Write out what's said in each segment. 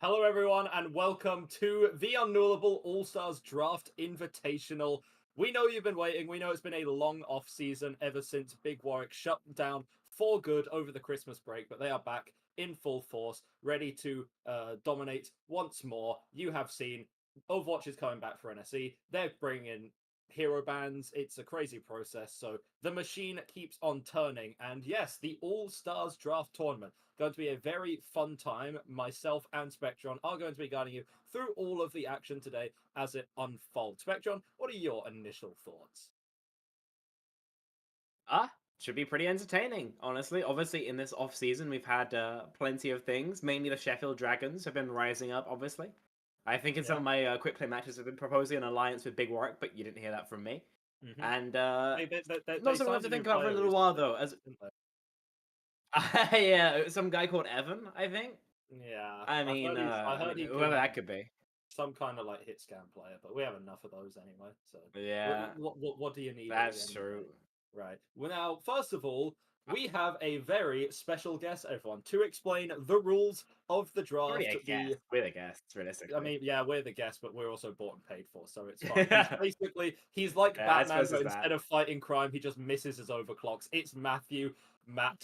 Hello, everyone, and welcome to the unNUELable All-Stars Draft Invitational. We know you've been waiting. We know it's been a long off-season ever since Big Warwick shut down for good over the Christmas break, but they are back in full force, ready to dominate once more. You have seen Overwatch is coming back for NSE. They're bringing in hero bands. It's a crazy process, so the machine keeps on turning. And yes, the All-Stars Draft Tournament going to be a very fun time. Myself and Spectron are going to be guiding you through all of the action today as it unfolds. Spectron, what are your initial thoughts? Should be pretty entertaining, honestly. Obviously, in this off season, we've had plenty of things. Mainly the Sheffield Dragons have been rising up, obviously. I think in some Yeah. of my quick play matches, I've been proposing an alliance with Big Warwick, but you didn't hear that from me. Mm-hmm. And They not something we have signed to a new think about for a player little while, recently, though. As didn't they? yeah, some guy called Evan, I think. Yeah, I I've mean, heard I heard he whoever that can could be. some kind of like hit scan player, but we have enough of those anyway. So Yeah, what do you need at the that's end of the true. day? Right. Well, now, first of all, we have a very special guest, everyone, to explain the rules of the Probably draft. a guest. We're the guests, I realistically. mean, yeah, we're the guests, but we're also bought and paid for, so it's fine. He's like Yeah, I Batman, suppose but it's that. instead of fighting crime, he just misses his overclocks. It's Matt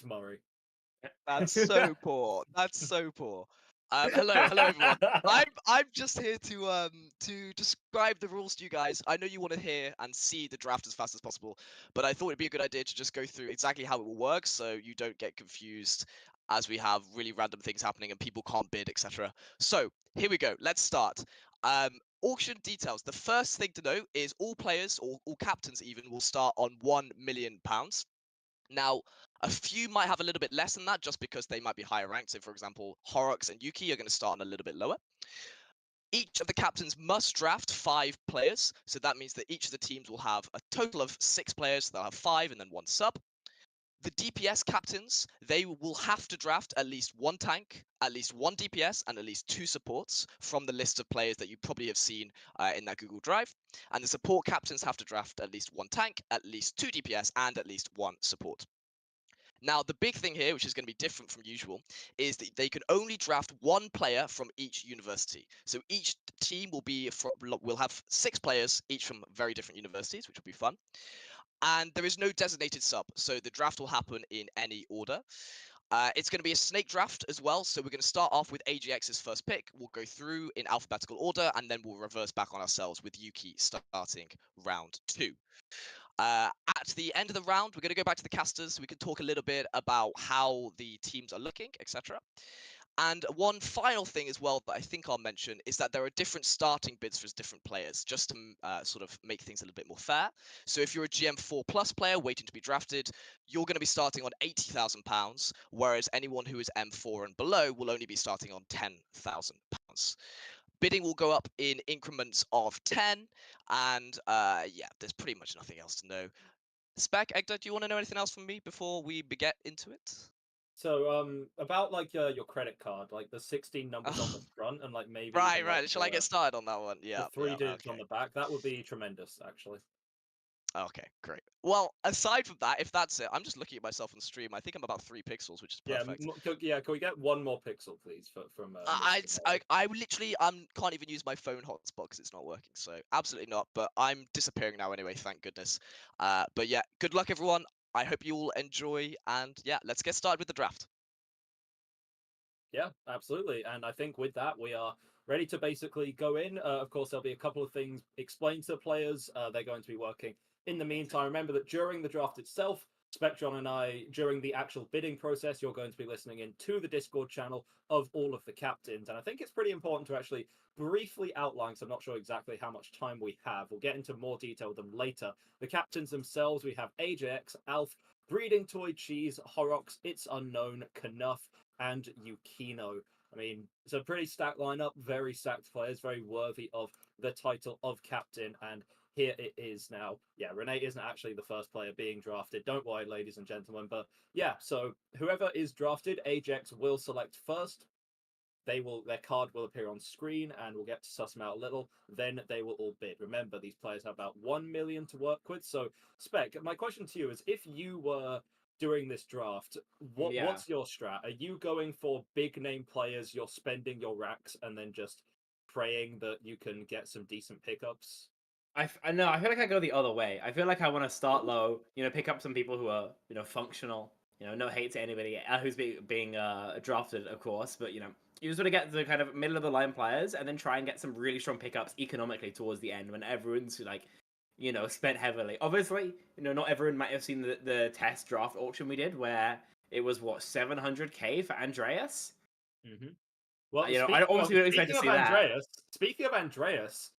Murray. That's so poor. That's so poor. Hello everyone. I'm just here to describe the rules to you guys. I know you want to hear and see the draft as fast as possible, but I thought it'd be a good idea to just go through exactly how it will work, so you don't get confused as we have really random things happening and people can't bid, etc. So here we go. Let's start. Auction details. The first thing to know is all players, or all captains even, will start on £1 million. Now, a few might have a little bit less than that just because they might be higher ranked. So, for example, Horrocks and Yuki are going to start on a little bit lower. Each of the captains must draft 5 players. So that means that each of the teams will have a total of 6 players. They'll have 5 and then 1 sub. The DPS captains, they will have to draft at least 1 tank, at least 1 DPS, and at least 2 supports from the list of players that you probably have seen in that Google Drive. And the support captains have to draft at least 1 tank, at least 2 DPS, and at least 1 support. Now, the big thing here, which is going to be different from usual, is that they can only draft 1 player from each university. So each team will have 6 players, each from very different universities, which will be fun. And there is no designated sub, so the draft will happen in any order. It's going to be a snake draft as well, so we're going to start off with AGX's first pick. We'll go through in alphabetical order, and then we'll reverse back on ourselves with Yuki starting round 2. At the end of the round, we're going to go back to the casters. We can talk a little bit about how the teams are looking, etc. And one final thing as well that I think I'll mention is that there are different starting bids for different players, just to sort of make things a little bit more fair. So if you're a GM4 plus player waiting to be drafted, you're going to be starting on £80,000, whereas anyone who is M4 and below will only be starting on £10,000. Bidding will go up in increments of 10, and yeah, there's pretty much nothing else to know. Spec, Egda, do you want to know anything else from me before we get into it? So, about like your credit card, like the 16 numbers on the front, and like maybe even like Right. Shall I get started on that one? the Yeah, 3 digits on okay. the back, that would be tremendous, actually. Okay, great. Well, aside from that, if that's it, I'm just looking at myself on stream. I think I'm about 3 pixels, which is Yeah, perfect. yeah. Can we get one more pixel, please, from I, Mr. I, Murray? I literally can't even use my phone hotspot because it's not working. So absolutely not. But I'm disappearing now anyway. Thank goodness. But yeah, good luck everyone. I hope you all enjoy. And yeah, let's get started with the draft. Yeah, absolutely. And I think with that, we are ready to basically go in. Of course, there'll be a couple of things explained to the players. They're going to be working. In the meantime, remember that during the draft itself, Spectron and I, during the actual bidding process, you're going to be listening in to the Discord channel of all of the captains. And I think it's pretty important to actually briefly outline, because I'm not sure exactly how much time we have. We'll get into more detail with them later. The captains themselves, we have AJX, Alf, Breeding Toy Cheese, Horrocks, It's Unknown, Knuff, and Yukino. I mean, it's a pretty stacked lineup, very stacked players, very worthy of the title of captain. And here it is now. Yeah, Renee isn't actually the first player being drafted. Don't worry, ladies and gentlemen. But yeah, so whoever is drafted, Ajax will select first. Their card will appear on screen and we'll get to suss them out a little. Then they will all bid. Remember, these players have about 1 million to work with. So, Spec, my question to you is if you were during this draft, Yeah. what's your strat? Are you going for big name players? You're spending your racks and then just praying that you can get some decent pickups? I know. I feel like I go the other way. I feel like I want to start low. Pick up some people who are functional. No hate to anybody who's being drafted, of course. But you just want to get the kind of middle of the line players, and then try and get some really strong pickups economically towards the end when everyone's like, spent heavily. Obviously, not everyone might have seen the test draft auction we did where it was what 700K for Andreas. Mm-hmm. Well, I obviously don't expect to see that. Speaking of Andreas,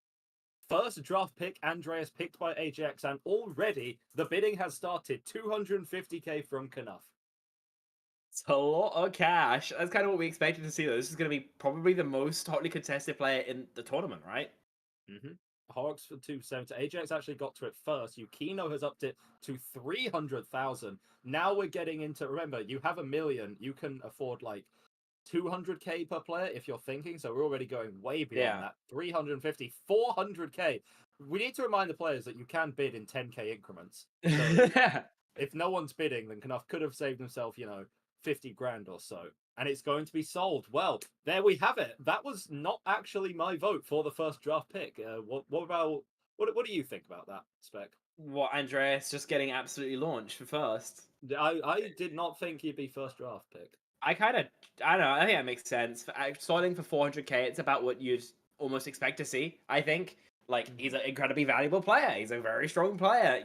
first draft pick, Andreas picked by AJX, and already the bidding has started. 250K from Knuff. It's a lot of cash. That's kind of what we expected to see, though. This is going to be probably the most hotly contested player in the tournament, right? Mm-hmm. Hogs for 270. AJX actually got to it first. Yukino has upped it to 300,000. Now we're getting into, remember, you have 1 million. You can afford like 200K per player if you're thinking. So we're already going way beyond that. 350, 400K. We need to remind the players that you can bid in 10K increments. So if no one's bidding, then Knuff could have saved himself, 50 grand or so. And it's going to be sold. Well, there we have it. That was not actually my vote for the first draft pick. What do you think about that, Spec? What, Andreas just getting absolutely launched for first? I did not think he'd be first draft pick. I don't know. I think that makes sense. Starting for 400K, it's about what you'd almost expect to see, I think. Like, he's an incredibly valuable player. He's a very strong player,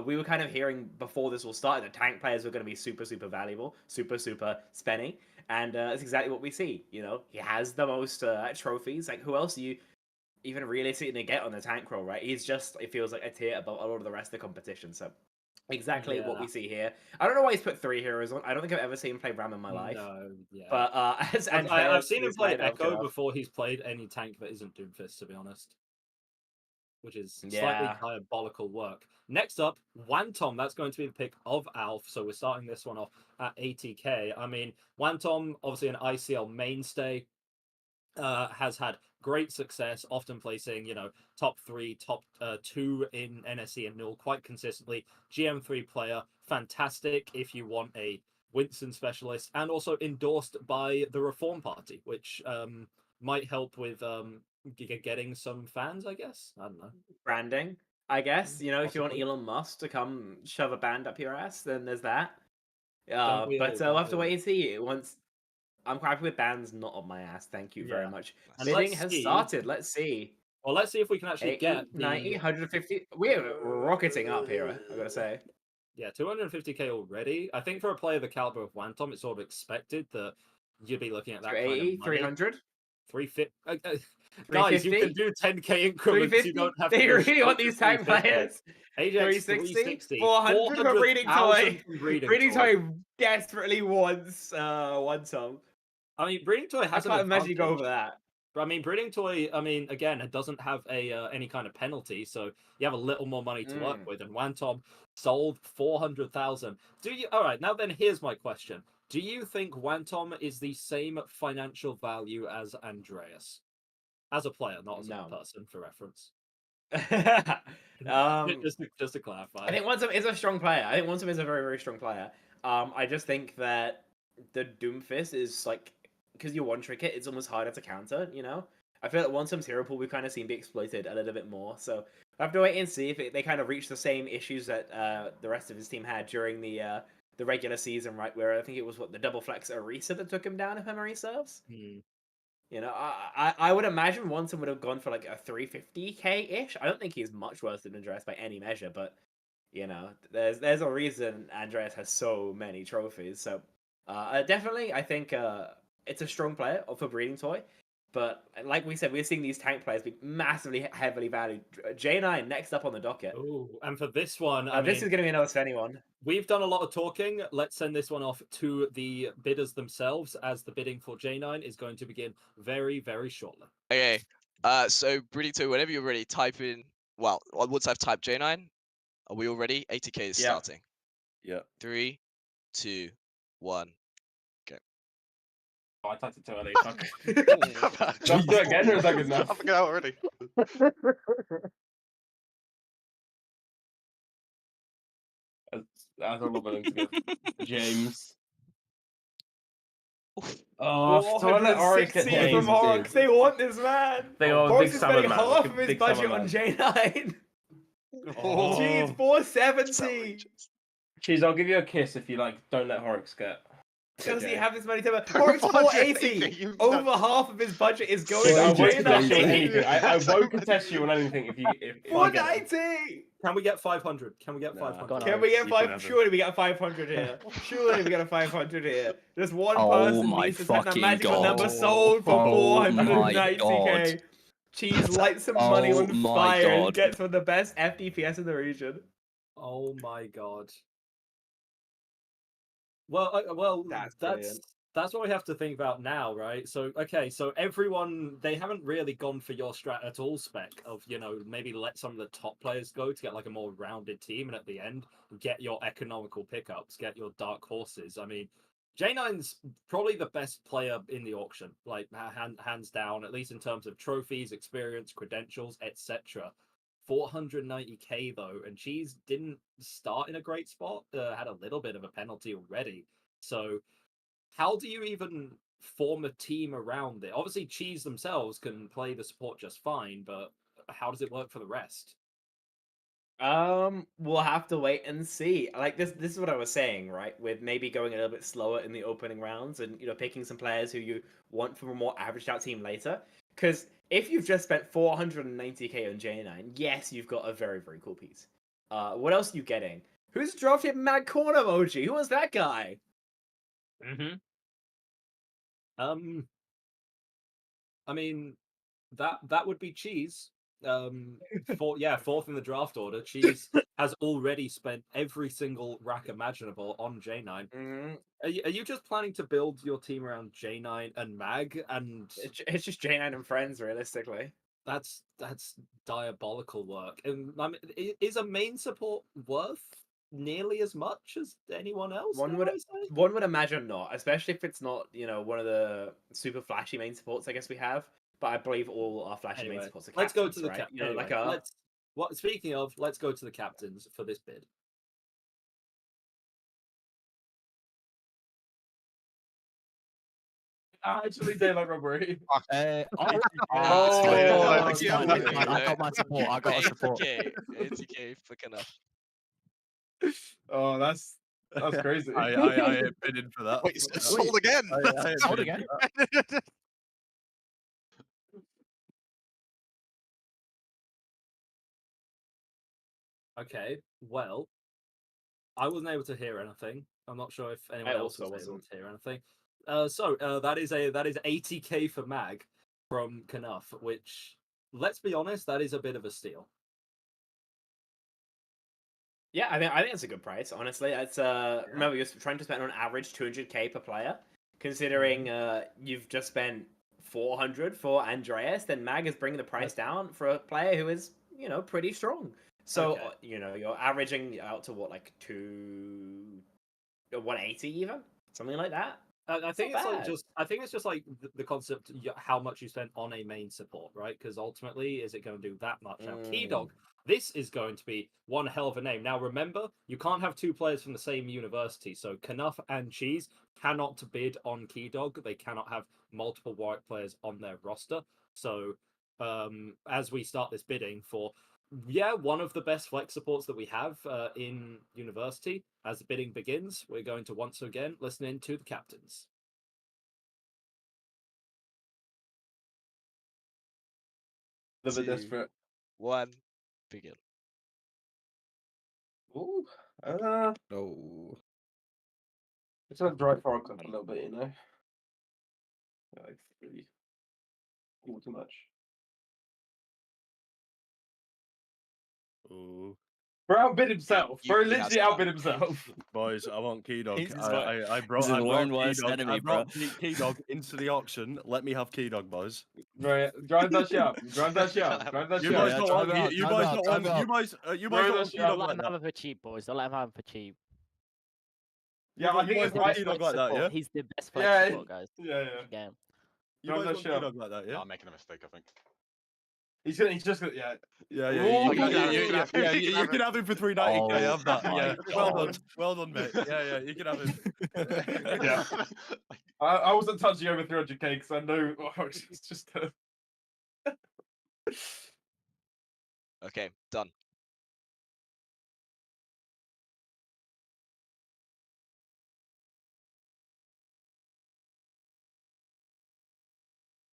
We were kind of hearing before this all started that tank players were going to be super, super valuable, super, super spenny. And that's exactly what we see, He has the most trophies. Like, who else do you even realistically get on the tank roll, right? He's just, it feels like a tier above a lot of the rest of the competition, so... Exactly what we see here. I don't know why he's put 3 heroes on. I don't think I've ever seen him play Ram in my life. No, yeah. But as I've seen him play Echo before he's played any tank that isn't Doomfist, to be honest. Which is slightly diabolical work. Next up, Wantom. That's going to be the pick of Alf. So we're starting this one off at 80K. I mean, Wantom, obviously an ICL mainstay, has had great success, often placing, top 3, top 2 in NSE and NUEL quite consistently. GM3 player, fantastic if you want a Winston specialist, and also endorsed by the Reform Party, which might help with getting some fans, I guess. I don't know. Branding, I guess. If you want Elon Musk to come shove a band up your ass, then there's that. But we'll have to wait and see. Once I'm quite happy with bands not on my ass. Thank you very much. And bidding has started. Let's see. Well, let's see if we can actually get 90, 150. We're rocketing up here, I gotta say. Yeah, 250K already. I think for a player the caliber of Wantom, it's sort of expected that you'd be looking at that 380, kind of money. 300? 350. Guys, you can do 10K increments. You don't have to. They really want these tank players. Ajax 360, 400 for Breeding Toy. Breeding Toy desperately wants Wantom. I mean, Breeding Toy has. I can't imagine you go over that. But I mean, Breeding Toy, again, it doesn't have any kind of penalty, so you have a little more money to work with. And Wantom sold 400,000. All right, now then, here's my question. Do you think Wantom is the same financial value as Andreas? As a player, not as a person, for reference. just to clarify. I think Wantom is a strong player. I think Wantom is a very, very strong player. I just think that the Doomfist is like, because you one-trick it, it's almost harder to counter, I feel like Wantom's hero pool we've kind of seen be exploited a little bit more, so I have to wait and see if they kind of reach the same issues that the rest of his team had during the regular season, right, where I think it was, the double flex Orisa that took him down, if memory serves? I would imagine Wantom would have gone for like a 350K-ish. I don't think he's much worse than Andreas by any measure, but, there's a reason Andreas has so many trophies, so definitely, I think... it's a strong player for Breeding Toy, but like we said, we're seeing these tank players be massively heavily valued. J9 next up on the docket. Ooh, and for this one, this is going to be another Svenny one. We've done a lot of talking. Let's send this one off to the bidders themselves, as the bidding for J9 is going to begin very, very shortly. Okay, so Breeding Toy, whenever you're ready, type in. Well, once I've typed J9, are we all ready? 80K is starting. Yeah. 3, 2, 1. Oh, I typed it too early. Jump do it again, or is that good enough? I forgot already. I don't know about them. James. Oof. Oh, don't let Oryx get 460 from James. Oryx. They want this man. They are Oryx big is salmon spending man. half Look of at his big budget salmon on man. J9. Oh, Jeez, so 470. outrageous. Cheese, I'll give you a kiss if you like. Don't let Oryx get. Does he Jay. have this money to Oryx 480. You Over nuts. half of his budget is going Cheese, I on won't contest you on J9. anything. I won't contest you on anything if I get it. 490. Can we get 500? Can we get Nah. 500? Go on, Can we get You can have 5? him. Surely we get 500 here. Surely we get a 500 here. Just one Oh person my needs to send that fucking magical God. number sold for Oh my 490k. God. Cheese lights some money Oh on my fire and God. gets one of the best FDPS in the region. Oh my god. Well, That's that's brilliant. that's what we have to think about now, right? So, okay, so everyone, they haven't really gone for your strat at all, Spec, of, you know, maybe let some of the top players go to get like a more rounded team, and at the end, get your economical pickups, get your dark horses. I mean, J9's probably the best player in the auction, like hands down, at least in terms of trophies, experience, credentials, etc. 490k though, and Cheese didn't start in a great spot, had a little bit of a penalty already. So how do you even form a team around it? Obviously, Cheese themselves can play the support just fine, but how does it work for the rest? We'll have to wait and see. Like this is what I was saying, right? With maybe going a little bit slower in the opening rounds and, you know, picking some players who you want from a more averaged out team later. Because if you've just spent 490k on J9, yes, you've got a very, very cool piece. What else are you getting? Who's drafted Mad Corn emoji? Who was that guy? Mm-hmm. I mean, that would be Cheese. Fourth in the draft order. Cheese has already spent every single rack imaginable on J9. Mm-hmm. Are you just planning to build your team around J9 and Mag? And It's just J9 and friends, realistically. that's diabolical work. And I mean, is a main support worth nearly as much as anyone else? One would imagine not, especially if it's not, you know, one of the super flashy main supports I guess we have. But I believe all our flashy main Anyway, supports are let's captains, go to the right? captain. You know, Anyway, like speaking of, let's go to the captains for this bid. Actually, daylight robbery. I Oh, got my support. I got a support. 80k for enough. Oh, that's crazy. I ain't bidding for that. Wait, sold again. I ain't Sold bidding again? for that. Okay, well, I wasn't able to hear anything. I'm not sure if anyone else also was able wasn't. to hear anything. That is 80k for Mag from Knuff, which, let's be honest, that is a bit of a steal. Yeah, I think it's a good price. Honestly, it's remember you're trying to spend on average 200k per player. Considering you've just spent 400 for Andreas, then Mag is bringing the price down for a player who is, you know, pretty strong. So Okay. you know, you're averaging out to what, like 180 even, something like that. I think it's not like bad. I think it's just like the concept how much you spend on a main support, right? Because ultimately, is it going to do that much? Now, Keydog, this is going to be one hell of a name. Now, remember, you can't have two players from the same university, so Knuff and Cheese cannot bid on Keydog. They cannot have multiple white players on their roster. So, as we start this bidding for, one of the best flex supports that we have in university, as the bidding begins, we're going to once again listen in to the captains. A little bit desperate. 1, begin. Ooh. No. It's gonna dry for a little bit, you know. Like really all too much. Ooh. Bro outbid himself. You- Bro he has literally to. outbid himself. Boys, I want Keydog. He's his I brought he's his own Keydog. worst enemy, I brought Keydog into the auction. Let me have Keydog, boys. Right, drive that shit up. Drive that shit up. Drive that You shit boys yeah, up. don't want. drive it out, You drive boys it don't out, want. You boys. You boys Drive don't that want shit up. Keydog Let like him have that. him for cheap, boys. Don't let him have him for cheap. Yeah, I think boys it's want right. Keydog like that, yeah. He's the best flex Yeah, support, guys. yeah. Game. You Drive boys that want shit up. Keydog like that, yeah. I'm making a mistake, I think. He's just gonna, yeah. Yeah, yeah, Ooh, you can, you can have him, you can you have can him. have him for 390k. Oh Have that. my Yeah, God. well done, mate. Yeah, you can have him. Yeah. I wasn't touching over 300k because I know it's just. Okay, done.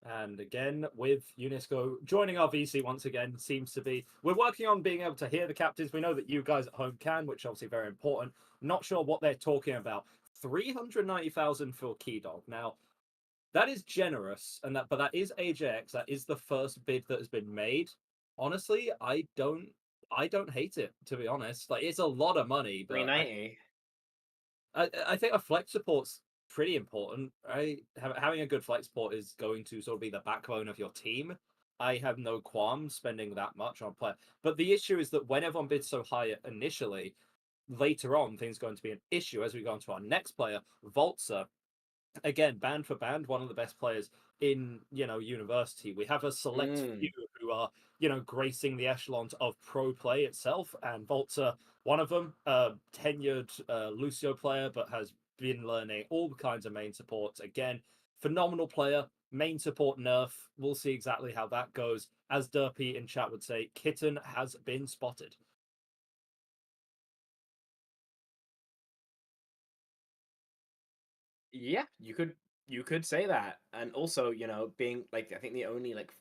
And again, with UNESCO joining our VC once again, seems to be we're working on being able to hear the captains. We know that you guys at home can, which is obviously very important. Not sure what they're talking about. 390,000 for Keydog. Now, that is generous, but that is AJX. That is the first bid that has been made. Honestly, I don't hate it, to be honest. Like, it's a lot of money, but 390. I think a flex support's pretty important, right? Having a good flex support is going to sort of be the backbone of your team. I have no qualms spending that much on player, but the issue is that when everyone bids so high initially, later on things are going to be an issue as we go on to our next player, Voltzer. Again, band for band, one of the best players in university. We have a select few who are gracing the echelons of pro play itself, and Voltzer one of them, tenured Lucio player, but has been learning all kinds of main supports. Again, phenomenal player, main support nerf. We'll see exactly how that goes. As Derpy in chat would say, Kitten has been spotted. Yeah, you could say that, and also being like I think the only like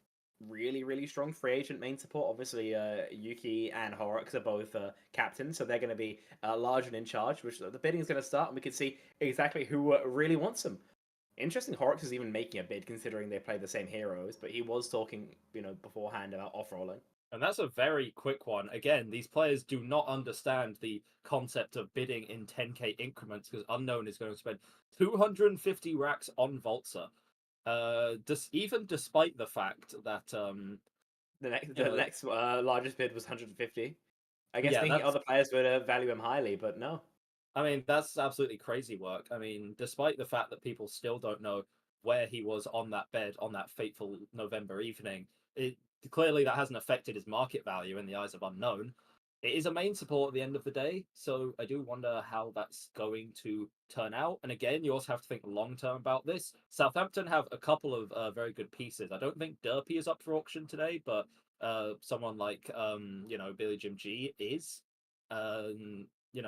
really strong free agent main support. Obviously, Yuki and Horrocks are both captains, so they're going to be large and in charge. Which the bidding is going to start, and we can see exactly who really wants them. Interesting, Horrocks is even making a bid considering they play the same heroes, but he was talking beforehand about off rolling. And that's a very quick one. Again, these players do not understand the concept of bidding in 10k increments because Unknown is going to spend 250 racks on Voltzer. Even despite the fact that the next largest bid was 150. I guess Yeah, thinking other players would value him highly, but no. I mean, that's absolutely crazy work. I mean, despite the fact that people still don't know where he was on that bed on that fateful November evening, clearly that hasn't affected his market value in the eyes of Unknown. It is a main support at the end of the day, so I do wonder how that's going to turn out. And again, you also have to think long term about this. Southampton have a couple of very good pieces. I don't think Derpy is up for auction today, but someone like Billy Jim G is.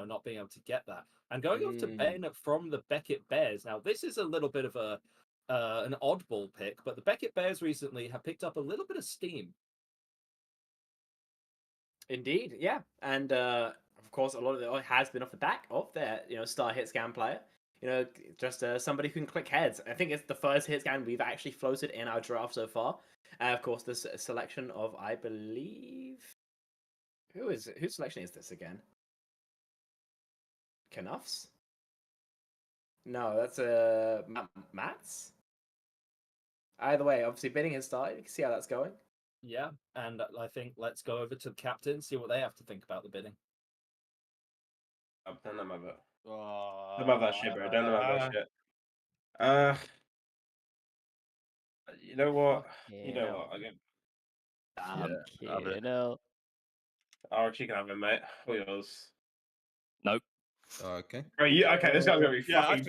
Not being able to get that. And going off to Ben from the Beckett Bears. Now, this is a little bit of an oddball pick, but the Beckett Bears recently have picked up a little bit of steam. Indeed, yeah, and of course, a lot of it has been off the back of their star hit scan player. Just somebody who can click heads. I think it's the first hit scan we've actually floated in our draft so far. Of course, this selection of I believe whose selection is this again? Knuffs? No, that's Matt's. Either way, obviously bidding has started. You can see how that's going. Yeah, and I think let's go over to the captain, see what they have to think about the bidding. Don't know about that. Don't know about that shit, bro. Don't know about that shit. You know what? You know what? Again. I'm kidding. Oh, you can have him, mate. All yours. Nope. Okay. Bro, okay, this guy's gonna be Yeah, fucking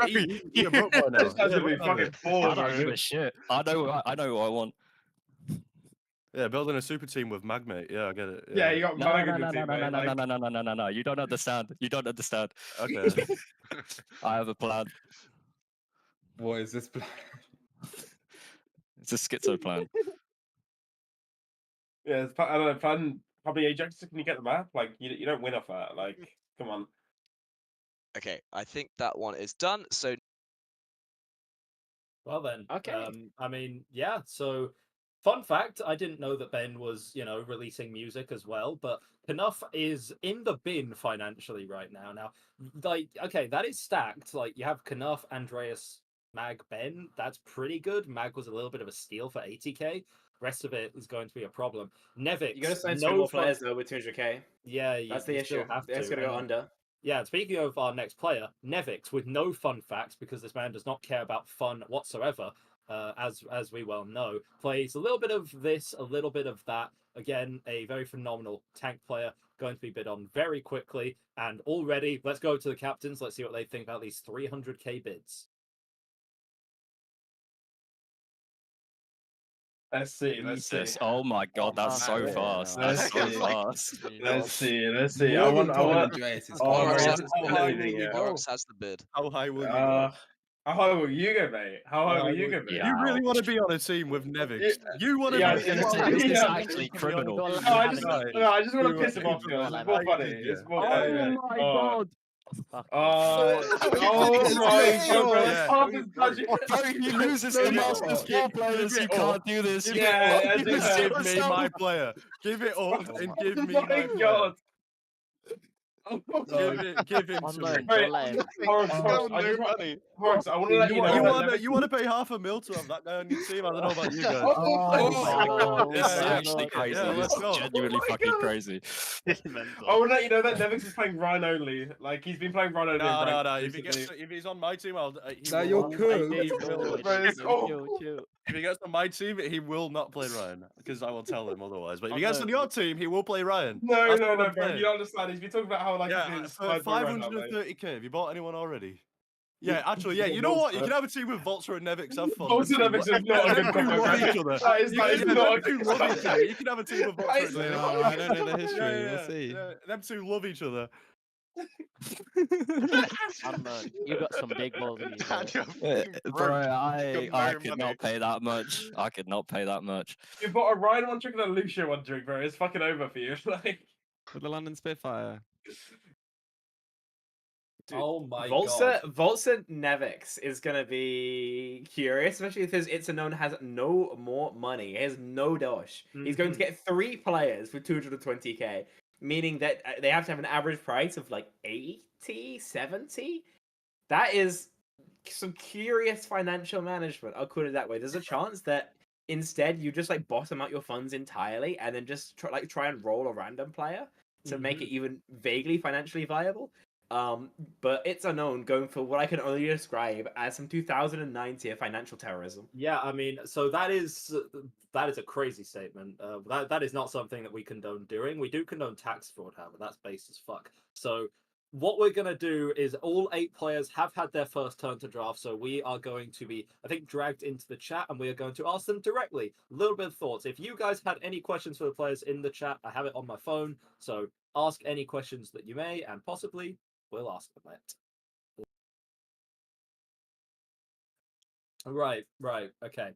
actually, poor. he a broke boy now. This guy's gonna be Yeah, fucking I poor, don't give bro. a shit. I know what I want. yeah, building a super team with Magmate. Yeah, I get it. Yeah, you got No, Mag no, in no, the no, team, no, no, mate. no, Like, no, no, no, no, no, no. You don't understand. You don't understand. Okay. I have a plan. What is this plan? It's a schizo plan. yeah, I don't know. Plan probably Ajax. Can you get the map? Like, you don't win off that. Like, come on. Okay, I think that one is done. So Well then, Okay. I mean, yeah. So, fun fact: I didn't know that Ben was, releasing music as well. But Knuff is in the bin financially right now. Now, like, okay, that is stacked. Like, you have Knuff, Andreas, Mag, Ben. That's pretty good. Mag was a little bit of a steal for 80k. Rest of it is going to be a problem. Nevix, You gotta sign no more fun- players though with 200k. Yeah, That's the you still issue. have It's to. gonna go And under. yeah, speaking of our next player, Nevix, with no fun facts because this man does not care about fun whatsoever. as we well know, plays a little bit of this, a little bit of that. Again, a very phenomenal tank player, going to be bid on very quickly. And already, let's go to the captains. Let's see what they think about these 300k bids. Let's see. Let's see. Jesus. Oh my god, that's so fast. That's so fast. Let's see. Let's see. I Morgan want. Colin Andreas is Oh, fine. Boris no, has it's the not bid. anything yet. Boris has the bid. How high will you go? How high will you go, mate? How high will you go, mate? Yeah. You really want to be on a team with Nevix? You want to Yeah, be? I was Is gonna this say, yeah. actually criminal? Go on, No, you I have just, it. no, I just want to You piss him off. are- Because you it's more I funny. did, It's yeah. more Oh funny. my Oh. god! Fuck Oh Yes, my yes, god, bro. yes. Half his budget. Bro, he loses to Masters 4 players. You can't do this. You Yeah, can't I do do this that. to Give me yourself. my player. Give it up and give me Oh my my player. god. Give him to Unknown, me. Wait, don't let him. Horace, He's Horace, got I no just want, money. Horace, I want to let you know You that want Nevix- to pay $500,000 to have that guy on your team? I don't know about you guys. Oh my God. This is Yeah, yeah. actually crazy. Yeah, This let's is go. genuinely Oh my fucking God. crazy. I want to let you know that Nevix is playing Ryan only. Like, he's been playing Ryan only. in No. ranked If he's on my team, he No, will you're not- cool. he will- Chill. If he gets on my team, he will not play Ryan because I will tell him otherwise. But if he gets on your team, he will play Ryan. No, That's no, what no, I'm bro. saying. You don't understand. He's been talking about how, like, Yeah, his for 530k. Have you bought anyone already? Yeah, actually, yeah. You know what? You can have a team with Volta and Nevix. Have fun. Volta and Nevix is not a good Them two combo, love bro. each other. That is not a Them two good love combo. each other. You can have a team with Volta and That is Nevix. not- I don't know the history. Yeah, We'll see. yeah. Them two love each other. Unknown, you got some big balls in you, bro. Bro, I no could money. not pay that much. I could not pay that much. You bought a Ryan one drink and a Lucio one drink, bro. It's fucking over for you. Like, With the London Spitfire. Oh my Volta god. Volta Nevix is gonna be curious, especially because It's Unknown has no more money. He has no dosh. He's going to get 3 players for 220k, meaning that they have to have an average price of like 80, 70. That is some curious financial management. I'll put it that way. There's a chance that instead you just like bottom out your funds entirely and then just try and roll a random player to make it even vaguely financially viable. But It's Unknown going for what I can only describe as some 2009 tier financial terrorism. Yeah, I mean, so that is a crazy statement. That is not something that we condone doing. We do condone tax fraud, however, that's base as fuck. So what we're gonna do is all 8 players have had their first turn to draft, so we are going to be, I think, dragged into the chat, and we are going to ask them directly a little bit of thoughts. If you guys had any questions for the players in the chat, I have it on my phone, so ask any questions that you may, and possibly we'll ask them it. Right, okay.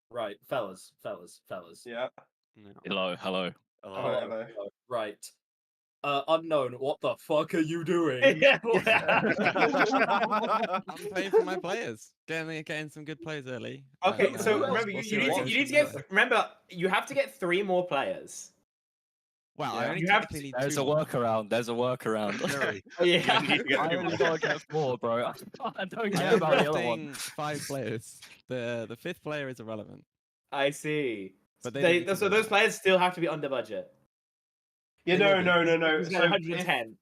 Right, fellas. Yeah. Hello. Hello. Right. Unknown, what the fuck are you doing? I'm paying for my players. Getting some good players early. Okay, and, so we'll remember, you see need what to happens get. from there. Remember, you have to get 3 more players. Well, I Yeah. only You have technically need There's a 2 more. workaround. There's a workaround. Oh yeah. I only gotta get 4, bro. I don't care I'm about the other one. drafting 5 players. The 5th player is irrelevant. I see. But So those players still have to be under budget. Yeah, They will no. He's got 110.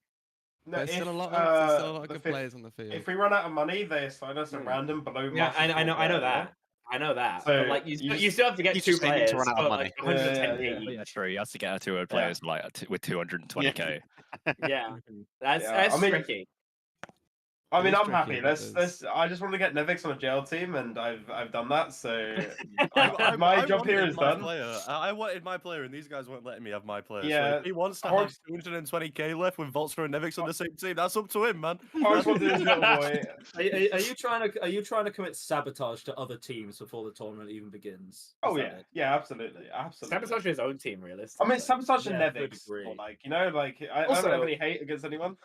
There's still a lot of good fifth- players on the field. If we run out of money, they assign us a random below. Yeah, Master I know player, that. I know that. So, but like, you you still have to get he's 2 just aiming players to run out of for money. like 110k Yeah. Oh, each. yeah, true. He has to get 2 players with 220k. Yeah, that's Yeah, I mean- tricky. I mean, It is I'm happy. tricky, but Let's. I just want to get Nevix on a jail team, and I've done that. So I my job here wanted is my done. player. I wanted my player, and these guys weren't letting me have my player. So Yeah, if he wants to Horace- have 220k left with Volster and Nevix on the same team, that's up to him, man. Horace wanted his little boy. Are you trying to commit sabotage to other teams before the tournament even begins? Is Oh that yeah, it? yeah, absolutely. Sabotage his own team, realistically. I mean, sabotage and Yeah, to a Nevix, degree. or like, you know, like I Also- don't have any hate against anyone.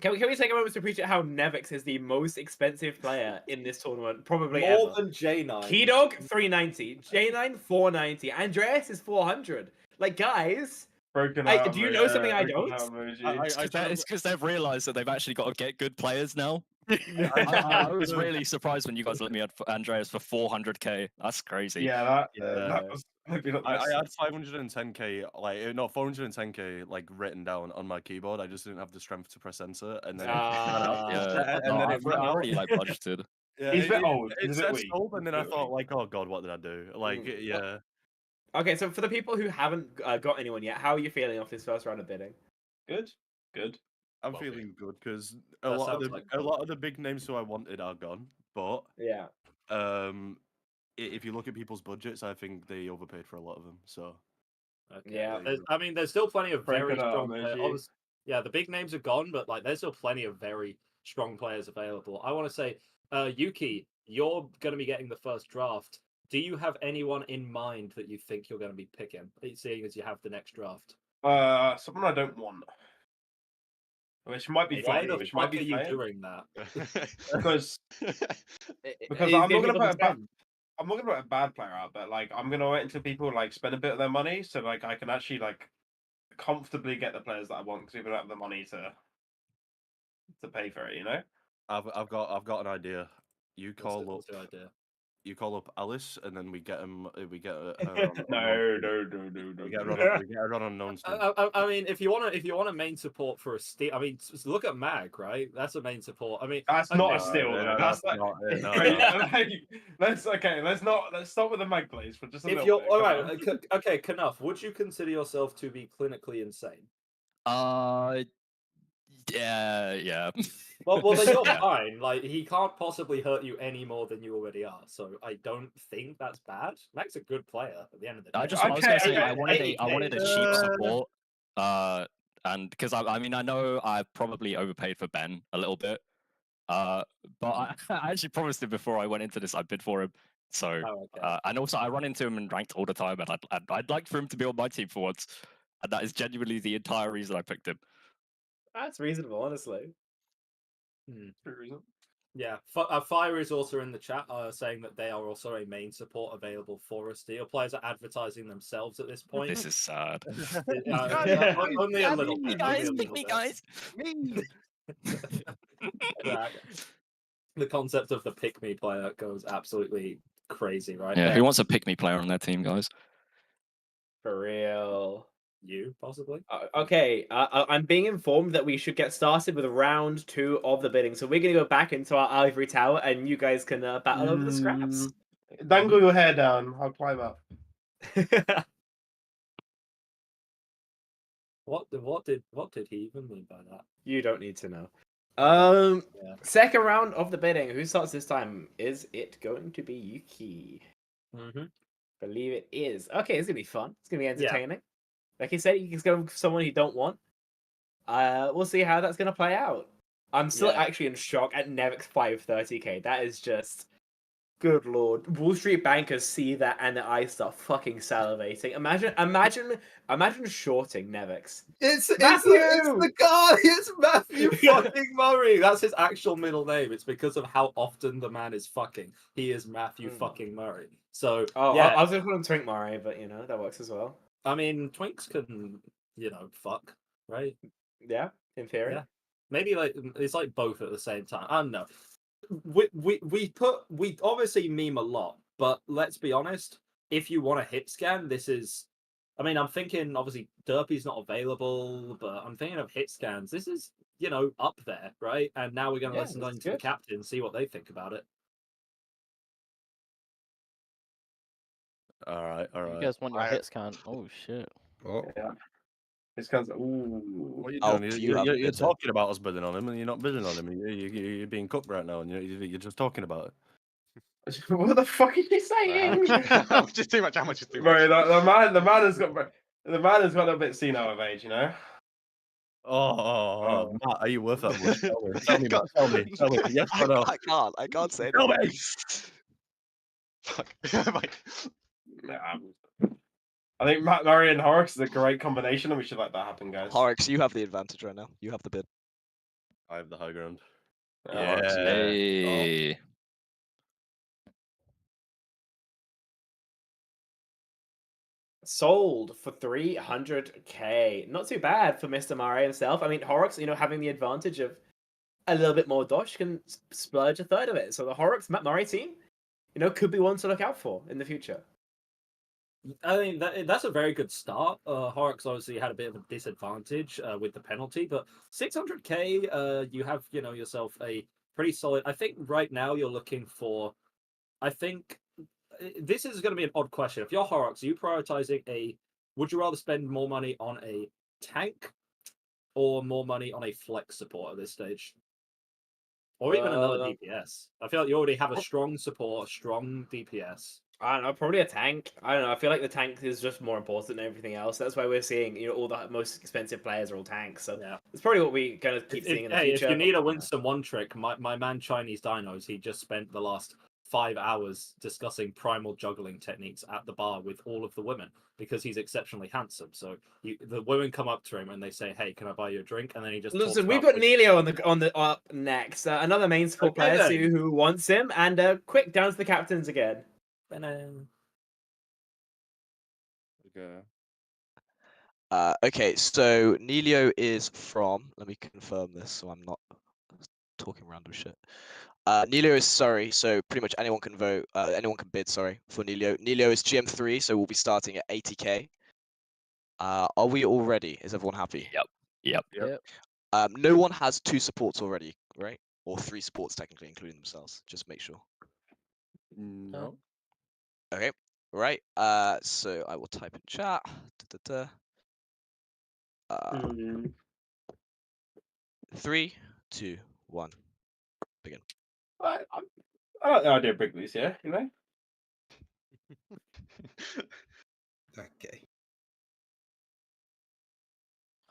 Can we take a moment to appreciate how Nevix is the most expensive player in this tournament, probably More ever? than J9. Keydog 390, J9 490, Andreas is 400. Like, guys, Broken Hey, out. do you know something I broken don't? out emoji. It's because they've realised that they've actually got to get good players now. I was really surprised when you guys let me add Andreas for 400k. That's crazy. Yeah, that was maybe not the I best. had 510k, like not 410k, like written down on my keyboard. I just didn't have the strength to press enter, and then Ah. Yeah, and no, then I've it ran I out. already like budgeted. Yeah, He's a bit old. It He's a bit said weak. sold, and then I He's a bit thought, weak. like, oh god, what did I do? Like, yeah. Okay, so for the people who haven't got anyone yet, how are you feeling off this first round of bidding? Good. Good. I'm Well, feeling good because a That lot of sounds the like a fun. lot of the big names who I wanted are gone. But Yeah. if you look at people's budgets, I think they overpaid for a lot of them. So Okay. Yeah. I mean, there's still plenty of very Breaking strong up, players. Moji. Yeah, the big names are gone, but like, there's still plenty of very strong players available. I want to say, Yuki, you're going to be getting the first draft. Do you have anyone in mind that you think you're going to be picking, seeing as you have the next draft? Someone I don't want. Which might be Why funny. the Which might fuck be are you funny. doing that? Because Because I'm not gonna put a bad player out, but like I'm gonna wait until people like spend a bit of their money, so like I can actually like comfortably get the players that I want because people don't have the money to pay for it. You know. I've got an idea. You call up What's the idea? you call up Alice, and then we get him. We get her on. No. We get her on unknown team. I mean, if you want a main support for a steal, I mean, look at Mag, right? That's a main support. I mean, That's okay, not a steal. though. That's like, not it. No, Wait, no. let's stop with the mag plays for just a if little you're bit. all Come right, on. okay, Knuff, would you consider yourself to be clinically insane? Yeah. Well, then you're Yeah. fine. Like, he can't possibly hurt you any more than you already are. So I don't think that's bad. Mag's a good player at the end of the day. I was gonna say I wanted a 80K. cheap support. And because I mean I know I probably overpaid for Ben a little bit. But I actually promised him before I went into this I bid for him. So Oh, okay. and also I run into him in ranked all the time, and I'd like for him to be on my team for once, and that is genuinely the entire reason I picked him. That's reasonable, honestly. Yeah, Fire is also in the chat saying that they are also a main support available for us. Steel players are advertising themselves at this point. This is sad. Only a little bit. Guys, pick me, guys. The concept of the pick me player goes absolutely crazy, right? Yeah, there. who wants a pick me player on their team, guys? For real. You possibly? Okay, I'm being informed that we should get started with round 2 of the bidding. So we're going to go back into our ivory tower, and you guys can battle over the scraps. Dangle your hair down. I'll climb up. What did he even mean by that? You don't need to know. Yeah. Second round of the bidding. Who starts this time? Is it going to be Yuki? Mm-hmm. Believe it is. Okay, it's gonna be fun. It's gonna be Yeah. entertaining. Like he said, he's going for someone you don't want. We'll see how that's gonna play out. I'm still Yeah. actually in shock at Nevix 530k. That is just good lord. Wall Street bankers see that and their eyes start fucking salivating. Imagine shorting Nevix. It's Matthew! the guy. It's Matthew fucking Murray. That's his actual middle name. It's because of how often the man is fucking. He is Matthew fucking Murray. So I was gonna call him Twink Murray, but you know that works as well. I mean, twinks can fuck, right? Yeah, in theory. Yeah. Maybe like it's like both at the same time. I don't know. We obviously meme a lot, but let's be honest. If you want a hit scan, this is. I mean, I'm thinking obviously Derpy's not available, but I'm thinking of hit scans. This is up there, right? And now we're going to listen to the captain, see what they think about it. All right. You guys want your hit scan? Oh shit. Oh. Yeah. This guy's What are you Oh, doing? you have You're bid then. talking about us bidding on him, and you're not bidding on him. You're being cooked right now, and you're just talking about it. What the fuck are you saying? Just too much. How much is too much? Bro, the man has got a little bit senile of age, you know. Oh, Matt, are you worth that much? Tell me. Yes or no? I can't say Tell no. me. Fuck. I think Matt Murray and Horrocks is a great combination, and we should let that happen, guys. Horrocks, you have the advantage right now. You have the bid. I have the high ground. Horrocks, Hey. Sold for 300k. Not too bad for Mr. Murray himself. I mean, Horrocks, having the advantage of a little bit more dodge can splurge a third of it. So the Horrocks Matt Murray team, could be one to look out for in the future. I mean, that's a very good start. Horrocks obviously had a bit of a disadvantage with the penalty, but 600k, you have yourself a pretty solid. I think right now you're looking for. I think this is going to be an odd question. If you're Horrocks, are you prioritizing a? Would you rather spend more money on a tank or more money on a flex support at this stage? Or even another DPS. I feel like you already have a strong support, a strong DPS. I don't know, probably a tank. I don't know. I feel like the tank is just more important than everything else. That's why we're seeing, all the most expensive players are all tanks. So yeah, it's probably what we're gonna keep seeing in the future. If you need a Winston one trick, my man Chinese Dinos, he just spent the last 5 hours discussing primal juggling techniques at the bar with all of the women because he's exceptionally handsome. So the women come up to him and they say, "Hey, can I buy you a drink?" And then he just listen. We've got Nelio on the up next. Another main support player who wants him. And quick down to the captains again. Okay. Okay, so Nelio is from. Let me confirm this so I'm not talking random shit. Nelio is Surrey, so pretty much anyone can vote. Anyone can bid. Sorry for Nelio. Nelio is GM3, so we'll be starting at 80k. Are we all ready? Is everyone happy? Yep. No one has 2 supports already, right? Or 3 supports technically, including themselves. Just make sure. No. Okay. Right. So I will type in chat. 3, 2, 1. Begin. I like the idea of Brigley's, yeah, Okay.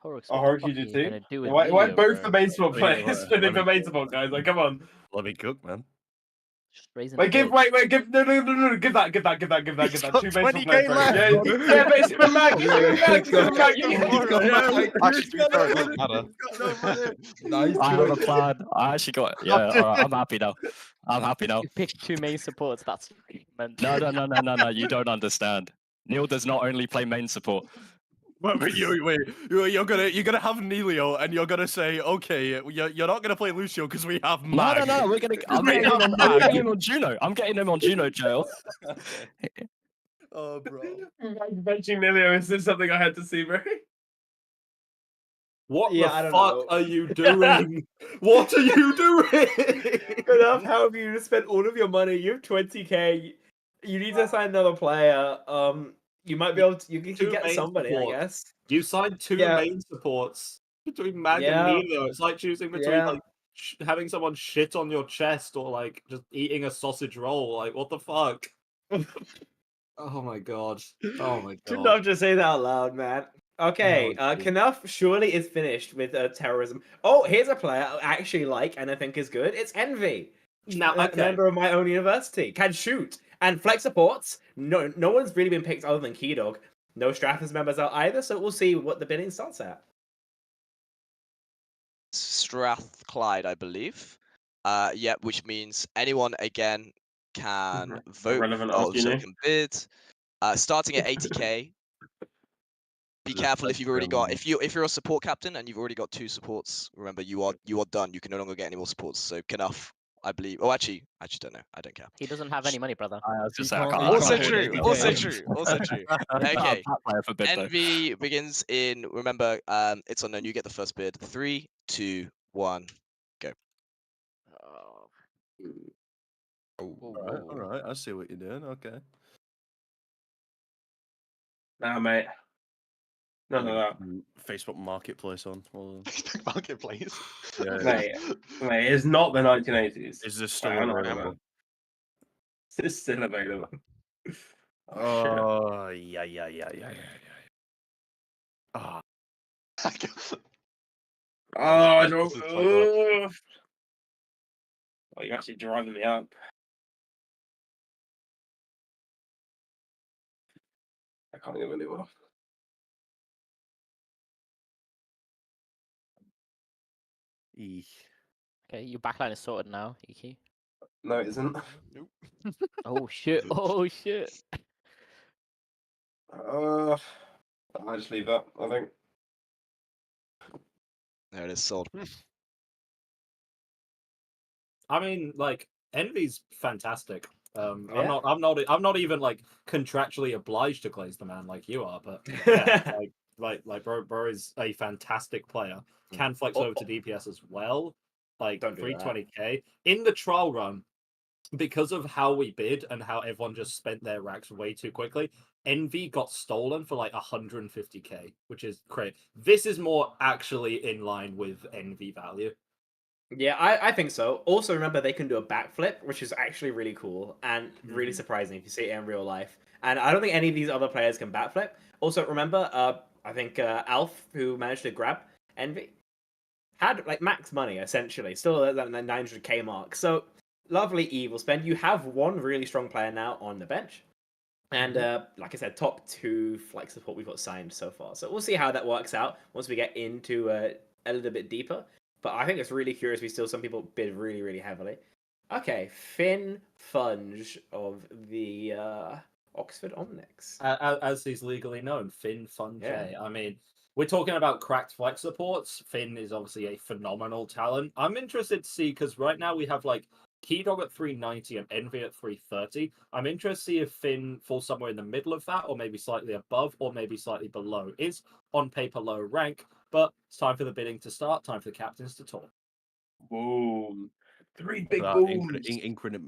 Horrocks, Oh, what Horrocks, the you fuck do are too? gonna do with Why Nelio, both bro? the main support Wait, players spinning let for me- main support, guys? Like, come on. Let me cook, man. Just raising Wait, a give, bid. wait, give, no, give that. He's 2 main got support 20K players, bro. left. Yeah, but it's been mad, give him back, He's got back. Actually, He's got fair, no it money. doesn't matter. He's got no money. Nice. I have a plan. I actually got. Yeah, all right, I'm happy now. I'm happy now. You picked 2 main supports. That's meant. No. You don't understand. Neil does not only play main support. Wait, you're gonna have Nelio, and you're gonna say, okay, you're not gonna play Lucio because we have Mag. No. We're gonna. I'm We getting him have on. I'm getting Mag. him on Juno. I'm getting him on Juno jail. Oh, bro. Benching Nelio is something I had to see, bro. What Yeah, the I don't fuck know. are you doing? What are you doing? Enough. How have you spent all of your money? You have 20k. You need to sign another player. You might be able to. You can 2 get main somebody, support. I guess. You signed 2 Yeah. main supports between Mag Yeah. and Nelio. It's like choosing between Yeah. like having someone shit on your chest or like just eating a sausage roll. Like what the fuck? Oh my god. Oh my Did god. not just say that out loud, man. Okay, Oh, geez. Knuff surely is finished with terrorism. Oh, here's a player I actually like and I think is good. It's Envy. Now, A okay. member of my own university. Can shoot. And flex supports. No one's really been picked other than Keydog. No Strathers members out either, so we'll see what the bidding starts at. Strathclyde, I believe. Yeah, which means anyone again can vote. Relevant Oh, after you so know. can bid. Starting at 80k. Be careful if you've already got if you're a support captain and you've already got 2 supports. Remember, you are done. You can no longer get any more supports. So Knuff, I believe. Oh, actually don't know. I don't care. He doesn't have any money, brother. I was just saying, I can't- can't. Also I can't true. do it. Also true. Also true. Okay. That player for bid though. Envy begins in. Remember, it's unknown. You get the first bid. 3, 2, 1. Oh. All right. I see what you're doing. Okay. Nah, mate. No. Facebook Marketplace on. Well, Marketplace. yeah. Mate, it's not the 1980s. Is this still I don't know, available? man. It's still available. Oh, yeah. Ah, Oh, I don't. This is fucked up. Oh, you're actually driving me up. I can't even do it. Okay, your backline is sorted now, Iki. No, it isn't. Oh shit! Oh shit! I just leave that, I think. There it is. Sold. I mean, like Envy's fantastic. Yeah. I'm not even like contractually obliged to glaze the man like you are, but yeah, like bro is a fantastic player. Can flex over to DPS as well. like Don't do that. 320k in the trial run. Because of how we bid and how everyone just spent their racks way too quickly, Envy got stolen for like 150k, which is crazy. This is more actually in line with Envy value. Yeah, I think so. Also, remember they can do a backflip, which is actually really cool and really surprising if you see it in real life. And I don't think any of these other players can backflip. Also, remember, I think Alf, who managed to grab Envy, had like max money essentially, still at that 900k mark. So lovely evil spend. You have one really strong player now on the bench, and like I said, top 2 flex support we've got signed so far. So we'll see how that works out once we get into a little bit deeper. But I think it's really curious. We still some people bid really, really heavily. Okay, Finn Funge of the Oxford Omnics. As he's legally known, Finn Fun J. I mean, we're talking about cracked flex supports. Finn is obviously a phenomenal talent. I'm interested to see, because right now we have like Keydog at 390 and Envy at 330. I'm interested to see if Finn falls somewhere in the middle of that, or maybe slightly above, or maybe slightly below. Is on paper low rank, but it's time for the bidding to start. Time for the captains to talk. Boom. 3 big That booms.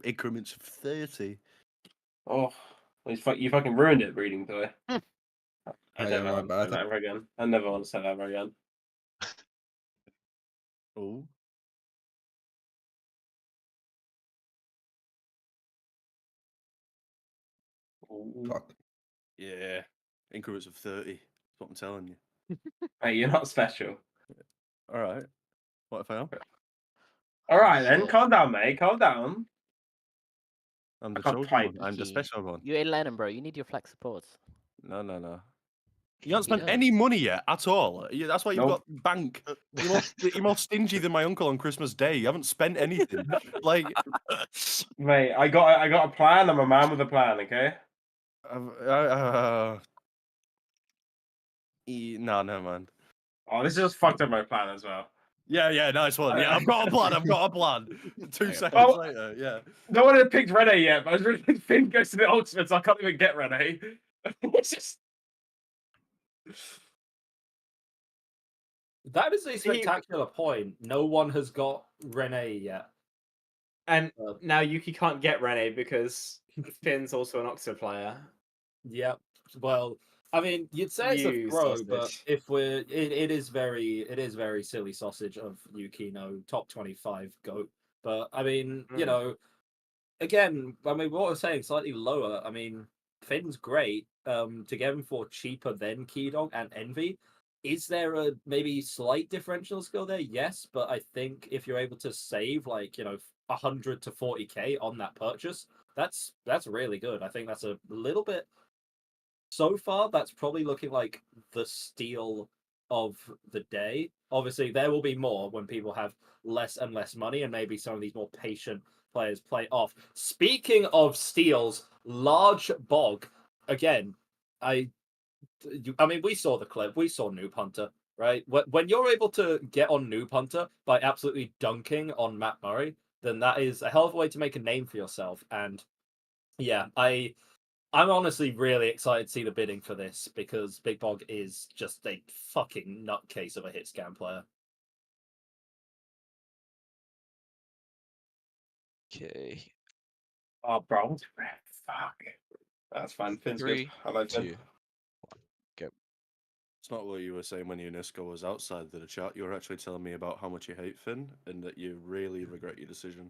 increments of 30. Oh, you fucking ruined it, reading toy. I yeah, never my want to bad. say that ever again. I never want to say that ever again. Oh. Fuck. Yeah. Increments of 30. That's what I'm telling you. Hey, you're not special. All right. What if I am? All right, then. Calm down, mate. Calm down. I'm the I can't chosen type. one. I'm the special one. You're 11, bro. You need your flex supports. No. You haven't spent does. any money yet at all. That's why you've Nope. got bank. You're more stingy than my uncle on Christmas Day. You haven't spent anything. Like, Mate, I got a plan. I'm a man with a plan, okay? No, never mind. Oh, this just fucked up my plan as well. Yeah, nice one. Yeah, I've got a plan. 2 seconds Oh. later, yeah. No one had picked Rene yet, but I was really thinking Finn goes to the ultimate, so I can't even get Rene. It's just... That is a spectacular point. No one has got Rene yet. And now Yuki can't get Rene because Finn's also an Oxford player. Yep. Well, I mean, you'd say it's a You throw, but sausage. if we're, it is very silly sausage of Yukino, top 25 goat. But I mean, you know, again, I mean, what I was saying, slightly lower. I mean, Finn's great. To get him for cheaper than Keydog and Envy. Is there a maybe slight differential skill there? Yes, but I think if you're able to save like 100 to 40k on that purchase, that's really good. I think that's a little bit. So far, that's probably looking like the steal of the day. Obviously, there will be more when people have less and less money, and maybe some of these more patient players play off. Speaking of steals, Large Bog again. I mean, we saw the clip. We saw Noob Hunter, right? When you're able to get on Noob Hunter by absolutely dunking on Matt Murray, then that is a hell of a way to make a name for yourself. And yeah, I'm honestly really excited to see the bidding for this because Big Bog is just a fucking nutcase of a hit scan player. Okay. Oh, bro. Fuck. That's fine. Finn's good. 3, I like 2, Finn. 1, go. It's not what you were saying when UNESCO was outside the chat. You were actually telling me about how much you hate Finn and that you really regret your decision.